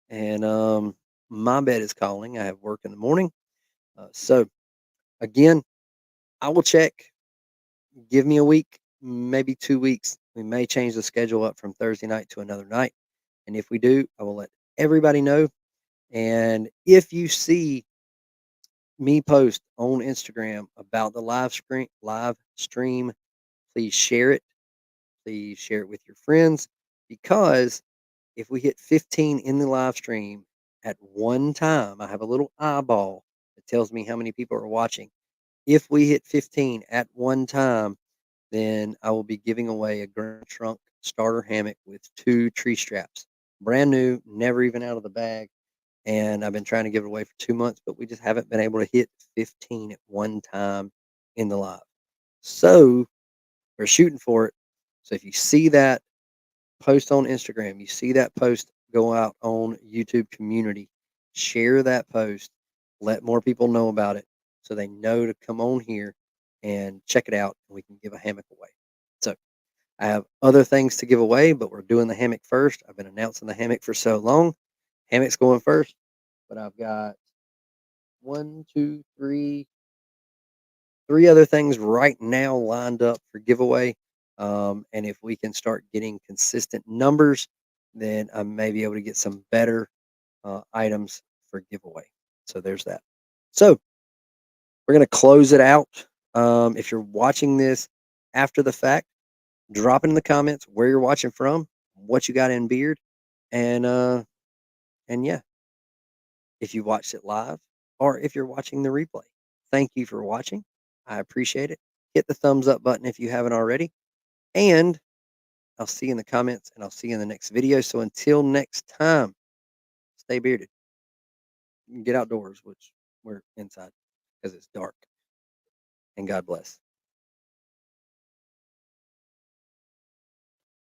and my bed is calling. I have work in the morning. So, again, I will check. Give me a week, maybe 2 weeks. We may change the schedule up from Thursday night to another night. And if we do, I will let everybody know. And if you see me post on Instagram about the live stream, please share it. Please share it with your friends because if we hit 15 in the live stream at one time, I have a little eyeball that tells me how many people are watching. If we hit 15 at one time, then I will be giving away a Grand Trunk starter hammock with 2 tree straps. Brand new, never even out of the bag. And I've been trying to give it away for 2 months, but we just haven't been able to hit 15 at one time in the live. So we're shooting for it. So if you see that post on Instagram, you see that post go out on YouTube community, share that post, let more people know about it so they know to come on here and check it out and we can give a hammock away. So I have other things to give away, but we're doing the hammock first. I've been announcing the hammock for so long. Hammock's going first, but I've got one, two, three other things right now lined up for giveaway. And if we can start getting consistent numbers, then I may be able to get some better items for giveaway. So there's that. So we're going to close it out. If you're watching this after the fact, drop it in the comments where you're watching from, what you got in beard, and yeah, if you watched it live or if you're watching the replay. Thank you for watching. I appreciate it. Hit the thumbs up button if you haven't already. And I'll see you in the comments and I'll see you in the next video. So until next time, stay bearded. Get outdoors, which we're inside because it's dark. And God bless.